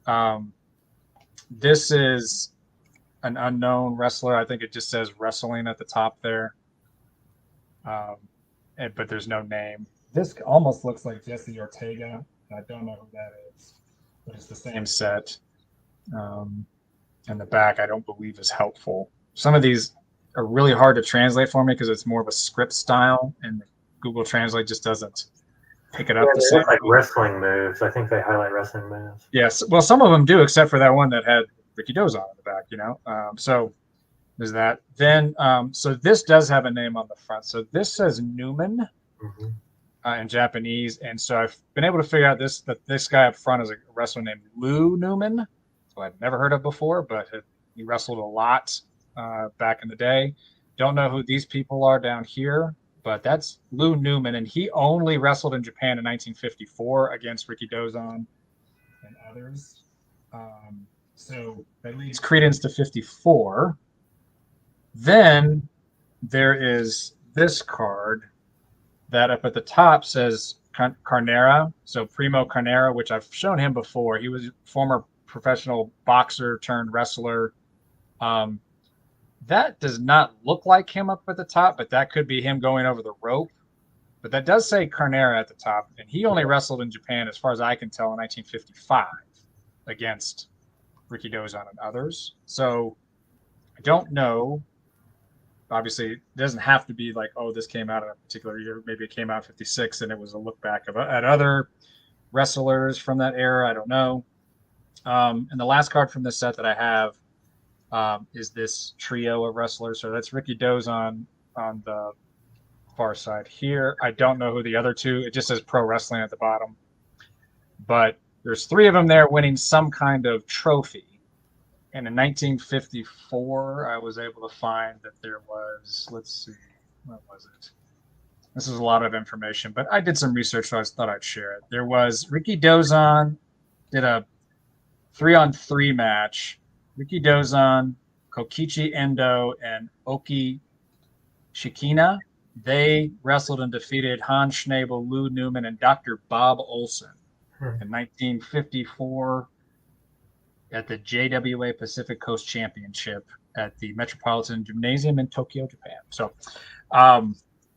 that. This is an unknown wrestler. I think it just says wrestling at the top there. But there's no name. This almost looks like Jesse Ortega. I don't know who that is, but it's the same set. and the back I don't believe is helpful. Some of these are really hard to translate for me because it's more of a script style, and Google Translate just doesn't pick it up the they same look like way. wrestling moves. I think they highlight wrestling moves. Yes, well, some of them do, except for that one that had Ricky Dozon in the back. So there's that. Then, so this does have a name on the front. So this says Newman in Japanese, and so I've been able to figure out that this guy up front is a wrestler named Lou Newman, who I've never heard of before, but he wrestled a lot back in the day. Don't know who these people are down here, but that's Lou Newman, and he only wrestled in Japan in 1954 against Ricky Dozon and others. So that leads credence to 54. Then there is this card that up at the top says Carnera. So Primo Carnera, which I've shown him before. He was a former professional boxer turned wrestler. That does not look like him up at the top, but that could be him going over the rope. But that does say Carnera at the top, and he only wrestled in Japan, as far as I can tell, in 1955 against Ricky Dozon and others. So I don't know. Obviously, it doesn't have to be like, oh, this came out in a particular year. Maybe it came out in 56 and it was a look back at other wrestlers from that era. I don't know. And the last card from this set that I have is this trio of wrestlers. So that's Ricky Dozon on the far side here. I don't know who the other two. It just says pro wrestling at the bottom. But there's three of them there winning some kind of trophy. And in 1954, I was able to find that there was, let's see, what was it? This is a lot of information, but I did some research, so I thought I'd share it. There was Ricky Dozon did a 3-on-3 match. Ricky Dozon, Kokichi Endo, and Oki Shikina. They wrestled and defeated Hans Schnabel, Lou Newman, and Dr. Bob Olson in 1954. At the JWA Pacific Coast Championship at the Metropolitan Gymnasium in Tokyo, Japan. So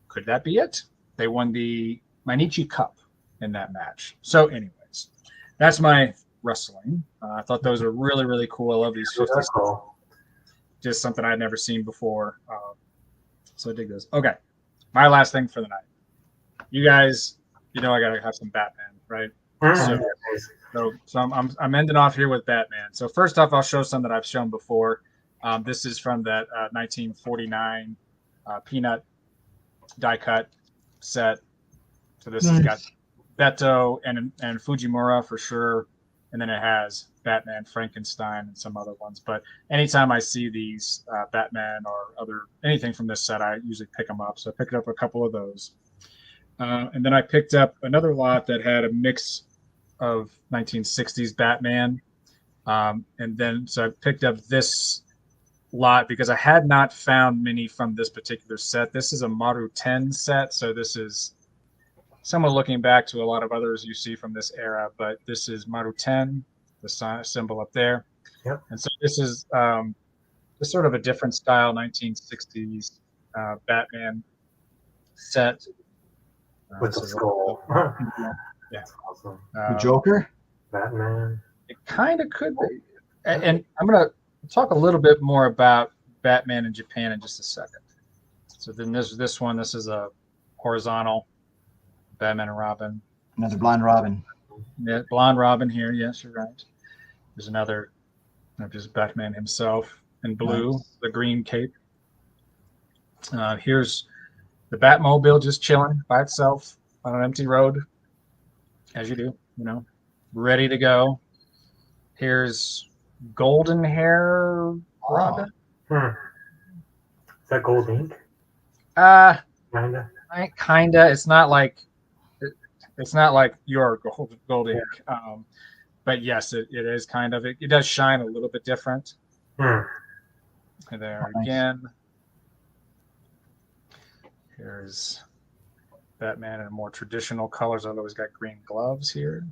could that be it? They won the Mainichi Cup in that match. So anyways, that's my wrestling. I thought those were really, really cool. I love these 50s. Cool. Just something I'd never seen before. So I dig this. Okay, my last thing for the night. You guys, I got to have some Batman, right? So I'm ending off here with Batman. So first off, I'll show some that I've shown before. This is from that 1949 Peanut die cut set. So this has got Beto and Fujimura for sure, and then it has Batman, Frankenstein, and some other ones. But anytime I see these Batman or anything from this set, I usually pick them up. So I picked up a couple of those, and then I picked up another lot that had a mix of 1960s Batman. And then so I picked up this lot because I had not found many from this particular set. This is a Maru 10 set. So this is somewhat looking back to a lot of others you see from this era, but this is Maru 10, the symbol up there. Yep. And so this is just sort of a different style 1960s Batman set. With the skull. Yeah. Awesome. The Joker? Batman. It kind of could be. And I'm going to talk a little bit more about Batman in Japan in just a second. So then there's this one. This is a horizontal Batman and Robin. Another blonde Robin. Yeah, blonde Robin here. Yes, you're right. There's another, just Batman himself in blue, the green cape. Here's the Batmobile just chilling by itself on an empty road. As you do, ready to go. Here's golden hair Robin. Is that gold ink? Kinda. It's not like your gold ink. But yes, it is kind of. It does shine a little bit different. And there again. Here's Batman in more traditional colors, although he's got green gloves here.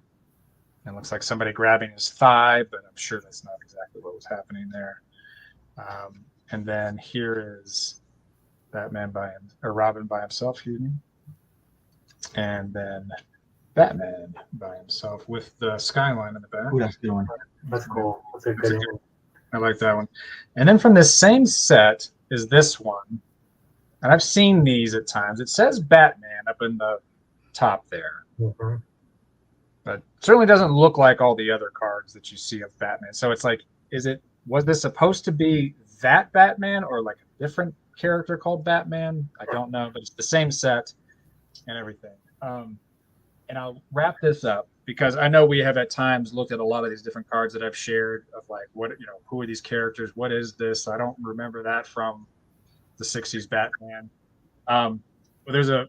It looks like somebody grabbing his thigh, but I'm sure that's not exactly what was happening there. And then here is Batman Robin by himself, excuse me. And then Batman by himself with the skyline in the back. Ooh, that's a good one. That's cool. That's a good one. I like that one. And then from this same set is this one. And I've seen these at times. It says Batman up in the top there. Mm-hmm. But certainly doesn't look like all the other cards that you see of Batman. So it's like, was this supposed to be that Batman or like a different character called Batman? I don't know, but it's the same set and everything. And I'll wrap this up because I know we have at times looked at a lot of these different cards that I've shared of like, who are these characters? What is this? I don't remember that from the 60s Batman. But there's a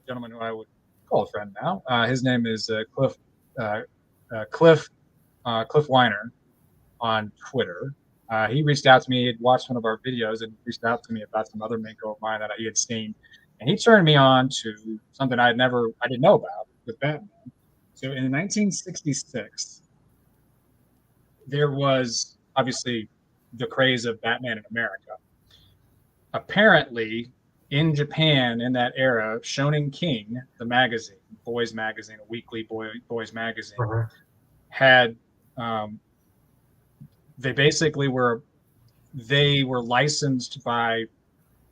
gentleman who I would call a friend now. His name is Cliff Weiner on Twitter. He reached out to me. He'd watched one of our videos and reached out to me about some other Menko of mine that he had seen. And he turned me on to something I didn't know about with Batman. So in 1966, there was obviously the craze of Batman in America. Apparently, in Japan in that era, Shonen King, the magazine, boys magazine, a weekly boys magazine, had they were licensed by,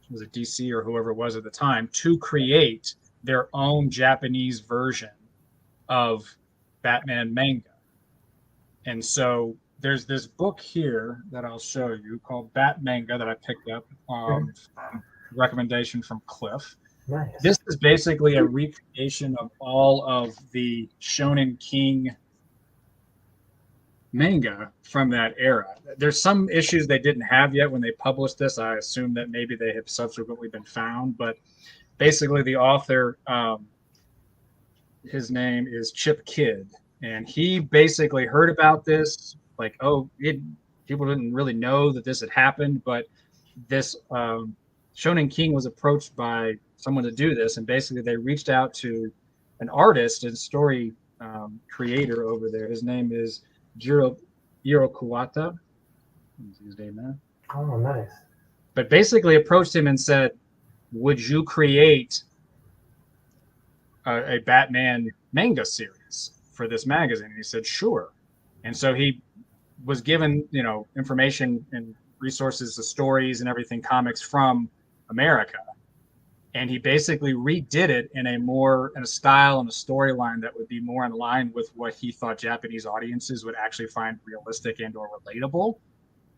was it DC or whoever it was at the time, to create their own Japanese version of Batman manga. And so there's this book here that I'll show you called Bat Manga that I picked up, recommendation from Cliff. Nice. This is basically a recreation of all of the Shonen King manga from that era. There's some issues they didn't have yet when they published this. I assume that maybe they have subsequently been found, but basically the author, his name is Chip Kidd, and he basically heard about this, like, people didn't really know that this had happened, but this Shonen King was approached by someone to do this, and basically they reached out to an artist and story creator over there. His name is Jiro Kuwata. His name there. Oh, nice. But basically approached him and said, would you create a Batman manga series for this magazine? And he said, sure. And so he was given, information and resources, the stories and everything, comics from America. And he basically redid it in a style and a storyline that would be more in line with what he thought Japanese audiences would actually find realistic and or relatable.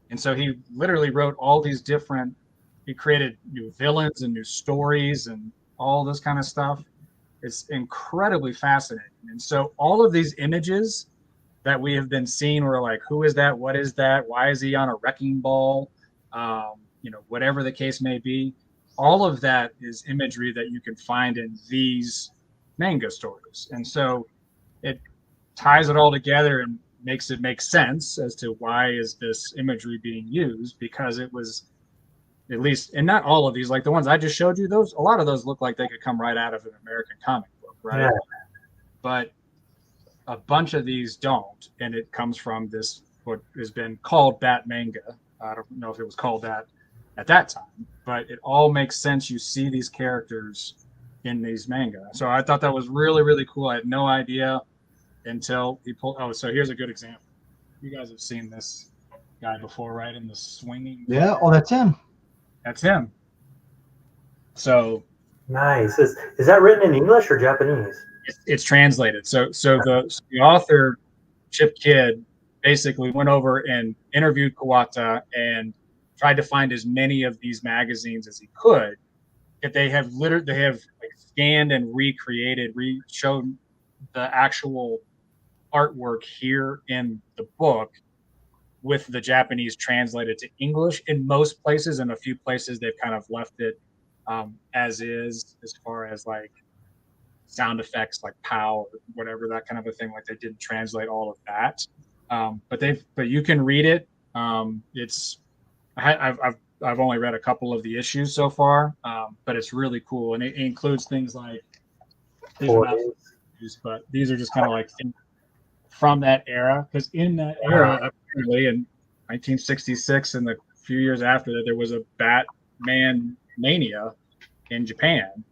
And so he literally wrote all these he created new villains and new stories and all this kind of stuff. It's incredibly fascinating. And so all of these images that we have been seeing were like, who is that? What is that? Why is he on a wrecking ball? Whatever the case may be. All of that is imagery that you can find in these manga stories. And so it ties it all together and makes it make sense as to why is this imagery being used, because it was, at least, and not all of these, like the ones I just showed you, a lot of those look like they could come right out of an American comic book, right? Yeah. But a bunch of these don't, and it comes from this, what has been called Bat Manga. I don't know if it was called that at that time, but it all makes sense. You see these characters in these manga. So I thought that was really, really cool. I had no idea until he pulled. Oh, so here's a good example. You guys have seen this guy before, right? In the swinging. Yeah. Oh, that's him. That's him. So nice. Is that written in English or Japanese? It's translated. So the author, Chip Kidd, basically went over and interviewed Kawata and tried to find as many of these magazines as he could. If they have like scanned and showed the actual artwork here in the book with the Japanese translated to English in most places. In a few places, they've kind of left it as is, as far as like sound effects, like pow, or whatever, that kind of a thing. Like they didn't translate all of that, but you can read it. I've only read a couple of the issues so far, but it's really cool, and it includes things like but these are just kind of like things from that era, because in that era, apparently in 1966 and the few years after that, there was a Batman mania in Japan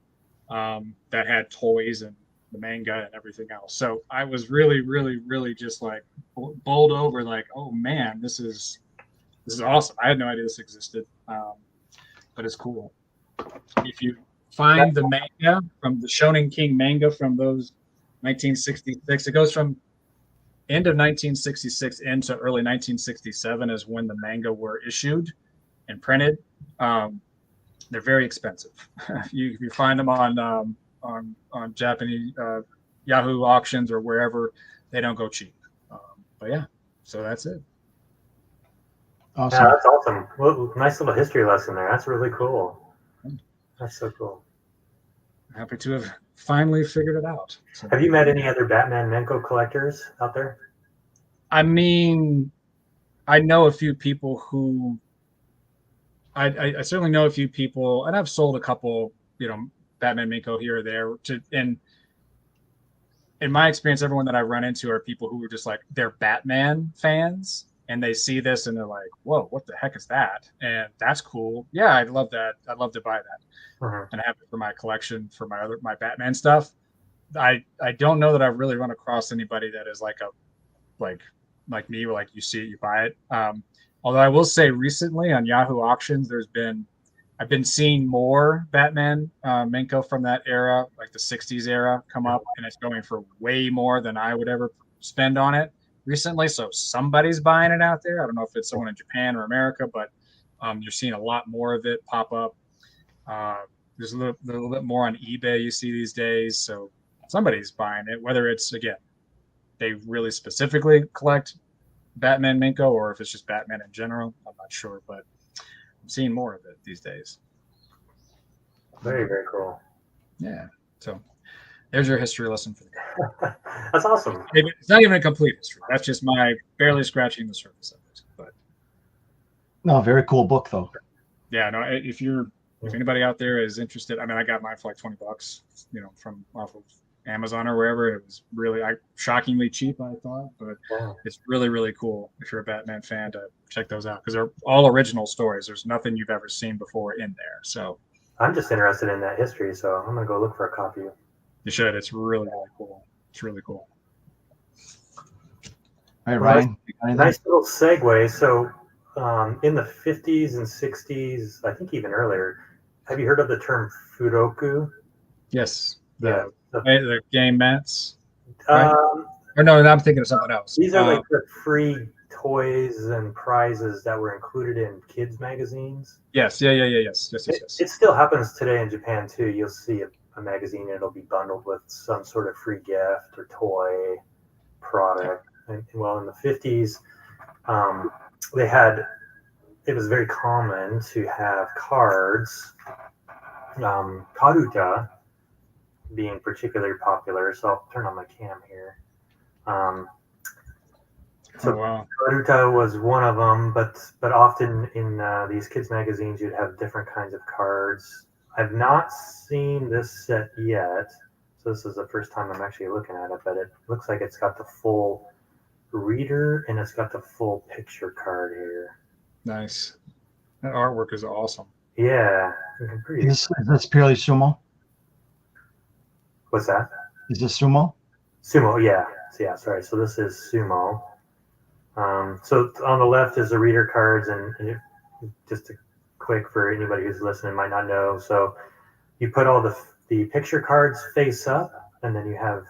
that had toys and the manga and everything else. So I was really, really, really just like bowled over, like, oh man, this is awesome. I had no idea this existed, but it's cool. If you find the manga from the Shonen King manga from those 1966, it goes from end of 1966 into early 1967 is when the manga were issued and printed. They're very expensive. If you find them on Japanese Yahoo auctions or wherever, they don't go cheap. But yeah, so that's it. Awesome. Yeah, that's awesome. Well, nice little history lesson there. That's really cool. That's so cool. Happy to have finally figured it out. So, have you met any other Batman Menko collectors out there? I mean, I know a few people who I certainly know a few people, and I've sold a couple, Batman Menko here or there. And in my experience, everyone that I run into are people who are just like, they're Batman fans, and they see this and they're like, "Whoa, what the heck is that?" And that's cool. Yeah, I'd love that. I'd love to buy that, and have it for my collection for my Batman stuff. I don't know that I've really run across anybody that is like like me, where like you see it, you buy it. Although I will say recently on Yahoo auctions, I've been seeing more Batman Menko from that era, like the 60s era, come up, and it's going for way more than I would ever spend on it recently. So somebody's buying it out there. I don't know if it's someone in Japan or America, but you're seeing a lot more of it pop up. There's a little bit more on eBay you see these days. So somebody's buying it, whether it's, again, they really specifically collect Batman Menko or if it's just Batman in general. I'm not sure, but I'm seeing more of it these days. Very, very cool. Yeah. So there's your history lesson for the guy. That's awesome. It's not even a complete history. That's just my barely scratching the surface of it. But no, very cool book though. Yeah, no, if anybody out there is interested, I mean, I got mine for like $20, from off of Amazon or wherever. It was really shockingly cheap, I thought, but it's really, really cool if you're a Batman fan to check those out because they're all original stories. There's nothing you've ever seen before in there. So I'm just interested in that history, so I'm gonna go look for a copy. You should. It's really, really cool. It's really cool. All right, Ryan. Nice little segue. So in the 50s and 60s, I think even earlier, have you heard of the term furoku? Yes. The game mats. Right? Or no, I'm thinking of something else. These are like the free toys and prizes that were included in kids magazines. Yes. Yes. It still happens today in Japan too. You'll see a magazine, it'll be bundled with some sort of free gift or toy product. And well, in the 50s, it was very common to have cards, Karuta being particularly popular. So I'll turn on my cam here. Karuta was one of them, but often in these kids magazines, you'd have different kinds of cards. I've not seen this set yet, so this is the first time I'm actually looking at it, but it looks like it's got the full reader and it's got the full picture card here. Nice. That artwork is awesome. Yeah. Is this purely Sumo? What's that? Is this Sumo? Sumo, yeah. Sorry. So this is Sumo. So on the left is the reader cards, and just quick for anybody who's listening might not know. So you put all the picture cards face up, and then you have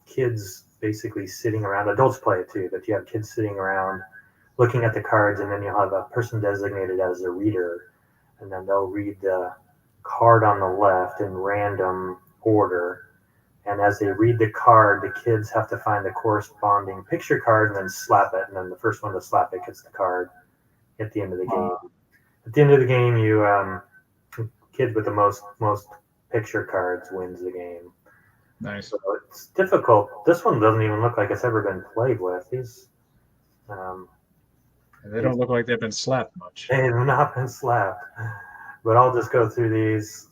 kids basically sitting around. Adults play it too, but you have kids sitting around looking at the cards, and then you'll have a person designated as a reader, and then they'll read the card on the left in random order. And as they read the card, the kids have to find the corresponding picture card and then slap it. And then the first one to slap it gets the card at the end of the game. At the end of the game, you kid with the most picture cards wins the game. Nice. So it's difficult. This one doesn't even look like it's ever been played with. These they don't look like they've been slapped much. They have not been slapped. But I'll just go through these.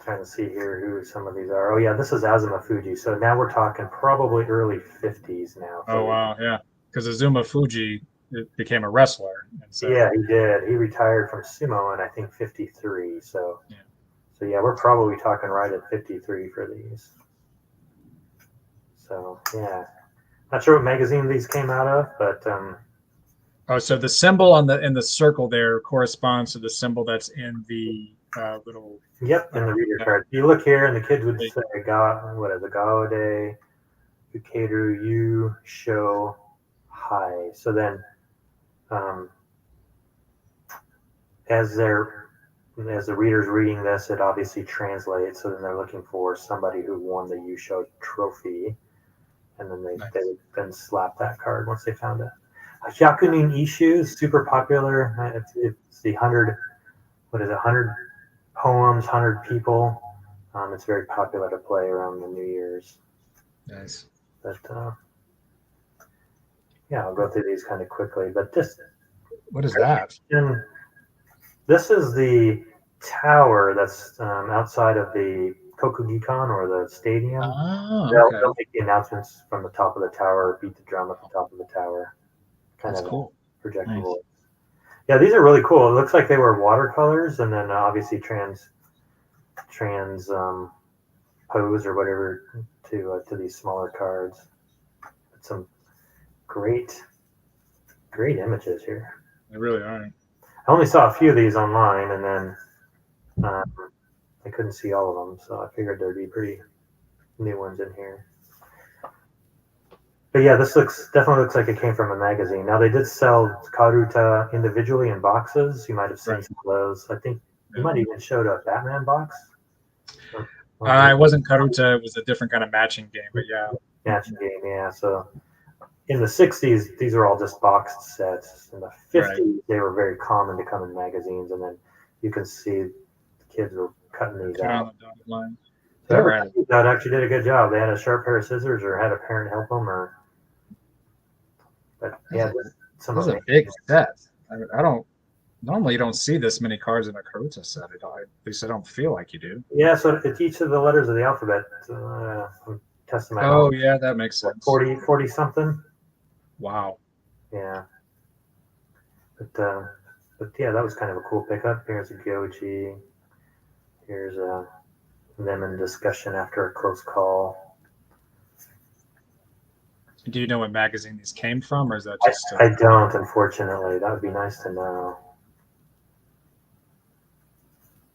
Trying to see here who some of these are. Oh yeah, this is Azuma Fuji. So now we're talking probably early 50s now. Oh wow, yeah. Because Azuma Fuji became a wrestler. Yeah, he did. He retired from sumo in I think 53. So So yeah, we're probably talking right at 53 for these. So yeah, not sure what magazine these came out of, but Oh, so the symbol in the circle there corresponds to the symbol that's in the little. yep, in the reader Yeah. card. You look here, and the kids would say, what is it, Gaode, Ukeru, you show high. So then, as the reader's reading this, it obviously translates. So then they're looking for somebody who won the Yusho trophy, and then they would then slap that card once they found it. Hyakunin Ishu is super popular. It's the 100, 100 poems, 100 people. It's very popular to play around the New Year's. Nice. But yeah, I'll go through these kind of quickly. But what is that? This is the tower that's outside of the Kokugikan or the stadium. Oh, okay. They'll make the announcements from the top of the tower, beat the drum at the top of the tower. Kind That's of cool. Projectable. Nice. Yeah, these are really cool. It looks like they were watercolors, and then obviously trans pose or whatever to these smaller cards. Some great images here. They really are. I only saw a few of these online, and then I couldn't see all of them, so I figured there'd be pretty new ones in here. But yeah, this definitely looks like it came from a magazine. Now they did sell Karuta individually in boxes. You might have seen some of those. I think you might even showed a Batman box. It wasn't Karuta. It was a different kind of matching game, but yeah. Matching game, yeah. So in the 60s, these are all just boxed sets. In the 50s, they were very common to come in magazines, and then you can see the kids were cutting these out. On the dotted line. So that actually did a good job. They had a sharp pair of scissors or had a parent help them, but yeah, this is a big set. I don't normally you don't see this many cards in a Karuta set. At least I don't feel like you do. Yeah, so it's each of the letters of the alphabet. I'm testing my Oh, yeah, that makes sense. 40 something. Wow. Yeah. But yeah, that was kind of a cool pickup. Here's a Goji. Here's them in discussion after a close call. Do you know what magazine these came from, or is that just? I don't, unfortunately. That would be nice to know.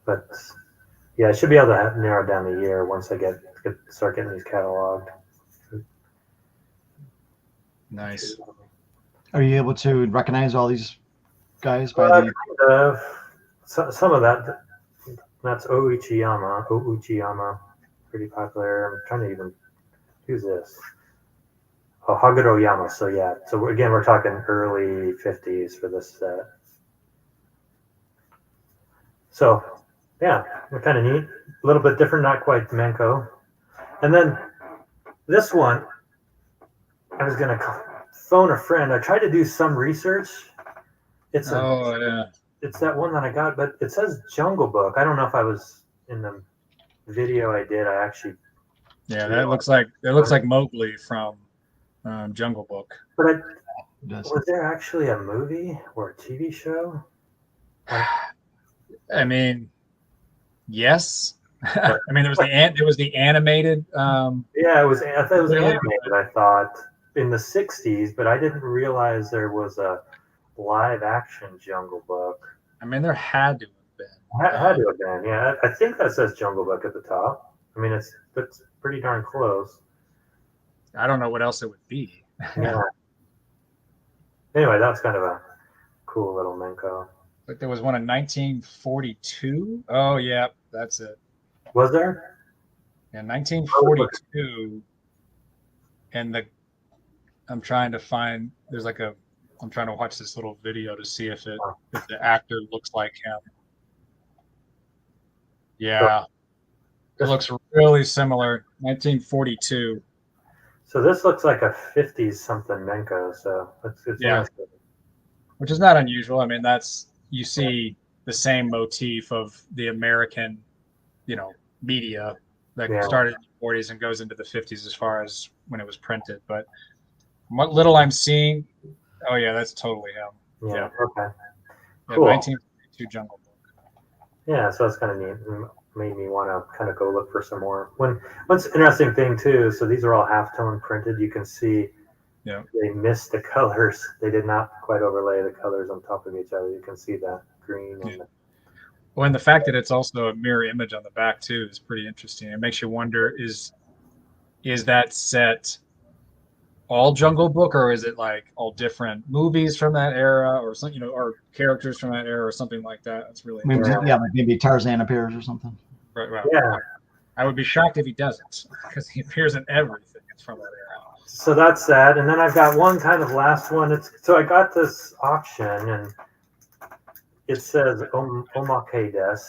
But yeah, I should be able to narrow down the year once I start getting these cataloged. Nice. Are you able to recognize all these guys by the? Kind of. Some of that. That's Ouchiyama. Pretty popular. I'm trying to even. Who's this? Oh, Haguro Yama. So yeah. So again, we're talking early 50s for this set. So yeah, we're kind of neat. A little bit different, not quite Menko. And then this one, I was gonna phone a friend. I tried to do some research. It's that one that I got, but it says Jungle Book. I don't know if I was in the video I did. I actually. Yeah, that looks like Mowgli from Jungle Book. But was there actually a movie or a TV show? I mean, yes. I mean, there was the animated. Yeah, it was. I thought it was animated. I thought in the 60s, but I didn't realize there was a live action Jungle Book. I mean, there had to have been. Had to have been. Yeah, I think that says Jungle Book at the top. I mean, that's pretty darn close. I don't know what else it would be. Yeah. Anyway, that's kind of a cool little Menko. But there was one in 1942. Oh, yeah, that's it. Was there? Yeah, 1942. And I'm trying to find. I'm trying to watch this little video to see if the actor looks like him. Yeah, it looks really similar. 1942. So this looks like a 50s something Menko. So it's yeah, nice. Which is not unusual. I mean, you see the same motif of the American, media that started in the 40s and goes into the 50s as far as when it was printed. But what little I'm seeing, oh yeah, that's totally him. Yeah. Okay. Yeah, Cool. 1942 Jungle Book. Yeah, so that's kind of neat. made me want to kind of go look for some more. What's interesting thing too, so these are all halftone printed. You can see they missed the colors. They did not quite overlay the colors on top of each other. You can see the green and well, and the fact that it's also a mirror image on the back too is pretty interesting. It makes you wonder, is that set all Jungle Book, or is it like all different movies from that era, or something, or characters from that era, or something like that? That's really maybe Tarzan appears or something. Right. Yeah. I would be shocked if he doesn't, because he appears in everything. It's from that era. So that's that, and then I've got one kind of last one. So I got this auction, and it says Omake des,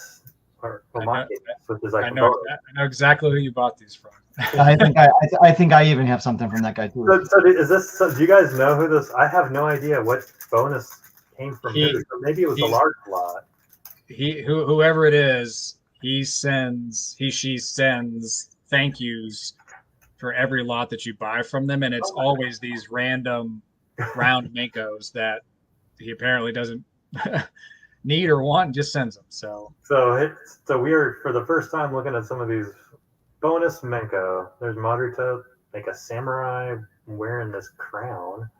or Omake des, which is like I know exactly who you bought these from. I think I even have something from that guy too. So is this? So do you guys know who this? I have no idea what bonus came from who. So maybe it was a large lot. Whoever it is, she sends thank yous for every lot that you buy from them, and it's always these random round Menkos that he apparently doesn't need or want, and just sends them. So we are for the first time looking at some of these bonus Menko. There's Madruta, like a samurai wearing this crown.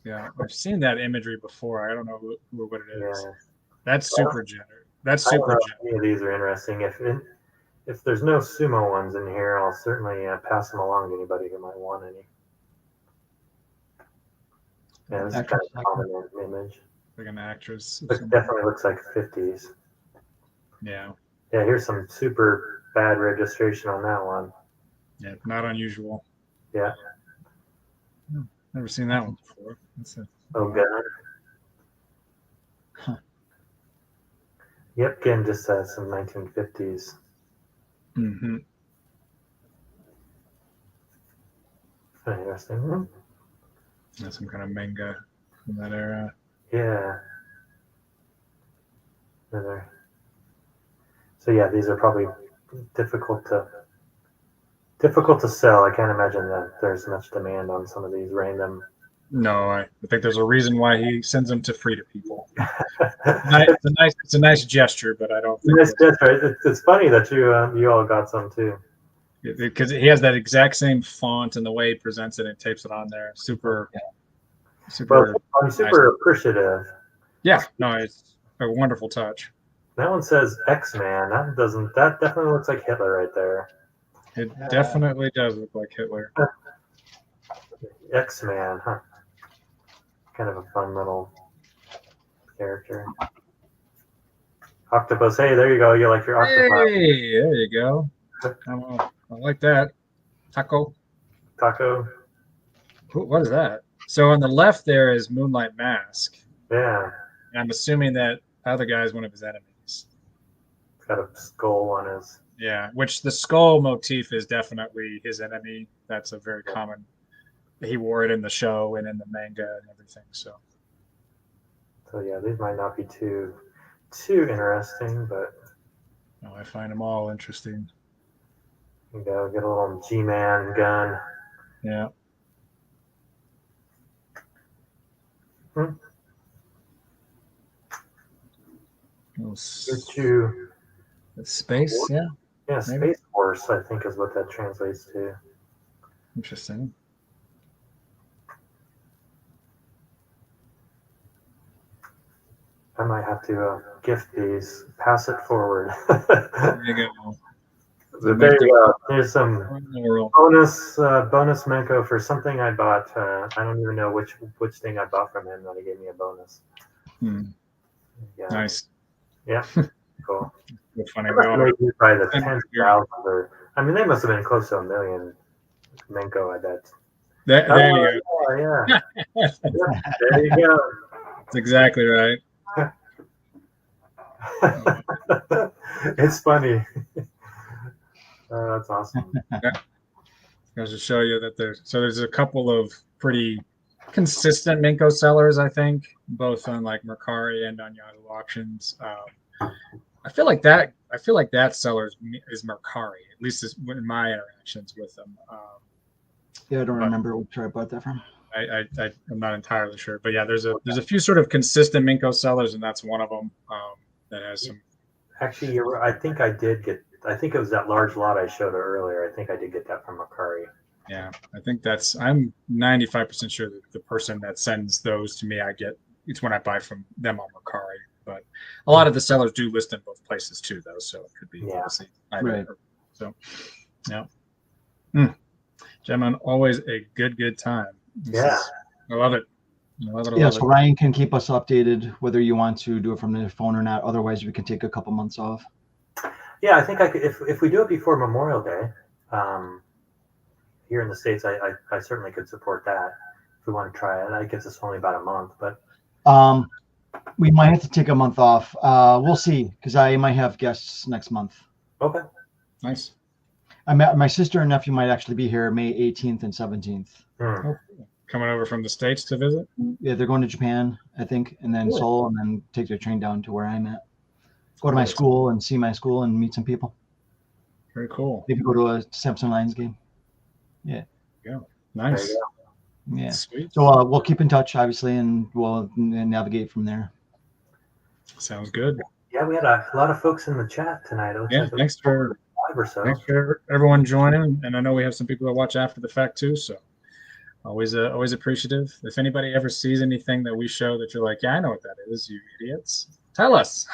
Yeah, I've seen that imagery before. I don't know what it is. Yeah. That's super generous. That's super generous. Any of these are interesting. If there's no sumo ones in here, I'll certainly pass them along to anybody who might want any. Yeah, this is kind of a common image. Like an actress. It definitely looks like 50s. Yeah. Yeah, here's some super bad registration on that one. Yeah, not unusual. Yeah. Never seen that one before. Oh, God. Huh. Yep, again, just some 1950s. Mm-hmm. Interesting. That's some kind of manga from that era. Yeah. So yeah, these are probably difficult to sell. I can't imagine that there's much demand on some of these random. No, I think there's a reason why he sends them to free to people. It's a nice gesture, but I don't think it's funny that you all got some too. Because he has that exact same font and the way he presents it and tapes it on there. Super. Well, I'm super appreciative. Yeah, no, it's a wonderful touch. That one says X-Man. That definitely looks like Hitler right there. It definitely does look like Hitler. X-Man, huh? Kind of a fun little character. Octopus. Hey, there you go. You like your octopus. Hey, there you go. I like that. Taco. What is that? So on the left there is Moonlight Mask. Yeah. And I'm assuming that other guy is one of his enemies. It's got a skull on his. Yeah, which the skull motif is definitely his enemy. That's a very common. He wore it in the show and in the manga and everything. So yeah, these might not be too interesting, but I find them all interesting. You go get a little G-Man gun. Yeah. Space, yeah. Yeah, maybe. Space Force, I think, is what that translates to. Interesting. I might have to gift these. Pass it forward. There you go. There you go. There's some bonus Menko for something I bought. I don't even know which thing I bought from him that he gave me a bonus. Yeah. Nice. Yeah. Cool. Funny. By the 10,000 or I mean, they must have been close to 1 million Menko, I bet. There you go. Yeah. There you go. That's exactly right. It's funny. That's awesome. Goes to show you that there's a couple of pretty consistent Menko sellers, I think, both on like Mercari and on Yahoo auctions. I feel like that seller is Mercari, at least in my interactions with them. Yeah, I don't remember which I bought that from. I'm not entirely sure, but yeah, there's a few sort of consistent Menko sellers, and that's one of them that has some. Actually, I think I did get I think it was that large lot I showed earlier. I think I did get that from Macari. Yeah, I think I'm 95% sure that the person that sends those to me, it's when I buy from them on Mercari. But a lot of the sellers do list in both places too, though. So it could be obviously either. Right. So, yeah. Gentlemen, always a good time. I love it. I love it. Yeah, so Ryan can keep us updated whether you want to do it from the phone or not. Otherwise, we can take a couple months off. Yeah, I think I could, if we do it before Memorial Day, here in the States, I certainly could support that if we want to try it. I guess it's only about a month, but we might have to take a month off. We'll see, because I might have guests next month. Okay. Nice. My sister and nephew might actually be here May 18th and 17th. Oh, coming over from the States to visit? Yeah, they're going to Japan, I think, and then Seoul, and then take their train down to where I'm at. Go to my school and see my school and meet some people. Very cool. Maybe go to a Samsung Lions game. Yeah. Yeah. Nice. Yeah. Sweet. So we'll keep in touch, obviously, and we'll navigate from there. Sounds good. Yeah, we had a lot of folks in the chat tonight. Thanks for everyone joining, and I know we have some people that watch after the fact too. So always appreciative. If anybody ever sees anything that we show that you're like, yeah, I know what that is, you idiots, tell us.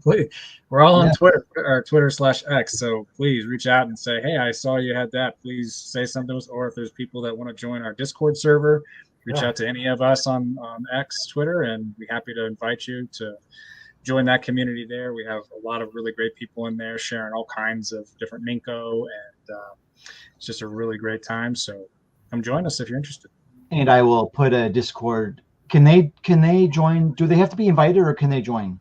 Please. We're all on Twitter or Twitter/X. So please reach out and say, hey, I saw you had that. Please say something. Or if there's people that want to join our Discord server, reach out to any of us on X, Twitter, and we're happy to invite you to join that community there. We have a lot of really great people in there sharing all kinds of different Menko, and it's just a really great time. So come join us if you're interested. And I will put a Discord. Can they join? Do they have to be invited, or can they join?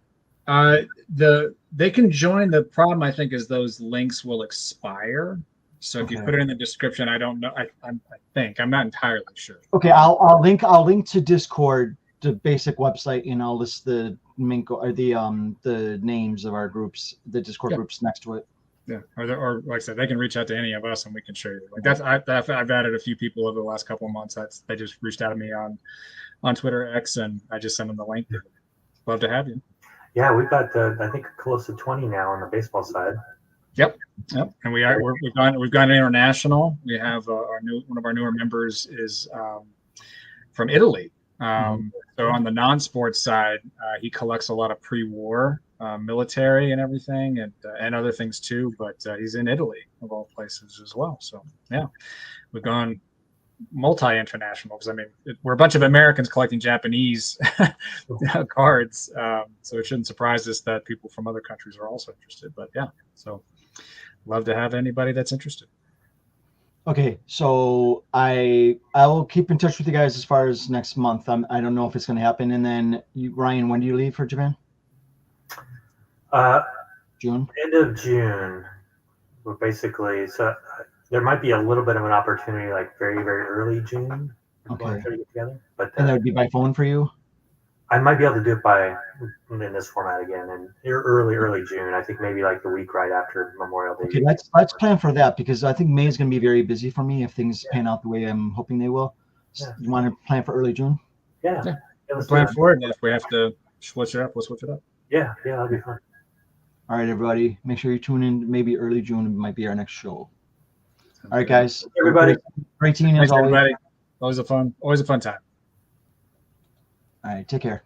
They can join. The problem, I think, is those links will expire. So if you put it in the description, I don't know. I'm not entirely sure. Okay, I'll link to Discord, the basic website, and I'll list the Menko or the names of our groups, the Discord groups next to it. Yeah, or like I said, they can reach out to any of us and we can show you. Like I've added a few people over the last couple of months. They just reached out to me on Twitter X, and I just sent them the link. Love to have you. Yeah, we've got I think close to 20 now on the baseball side. Yep, and we've gone international. We have one of our newer members is from Italy. So on the non-sports side, he collects a lot of pre-war military and everything, and other things too. But he's in Italy of all places as well. So yeah, we've gone multi-international because we're a bunch of Americans collecting Japanese cards. So it shouldn't surprise us that people from other countries are also interested. But yeah, so love to have anybody that's interested. Okay, so I will keep in touch with you guys as far as next month. I don't know if it's going to happen. And then Ryan, when do you leave for Japan? June. End of June. We're basically there might be a little bit of an opportunity, like very very early June. Okay. To get together, but and that would be by phone for you. I might be able to do it in this format again in early June. I think maybe like the week right after Memorial Day. Okay, let's plan for that, because I think May is going to be very busy for me if things pan out the way I'm hoping they will. Yeah. You want to plan for early June? Yeah. Let's plan for it. And if we have to switch it up, we'll switch it up. Yeah, that'll be fun. All right, everybody, make sure you tune in. Maybe early June might be our next show. All right, guys. Everybody. Great team as always. Everybody. Always a fun time. All right, take care.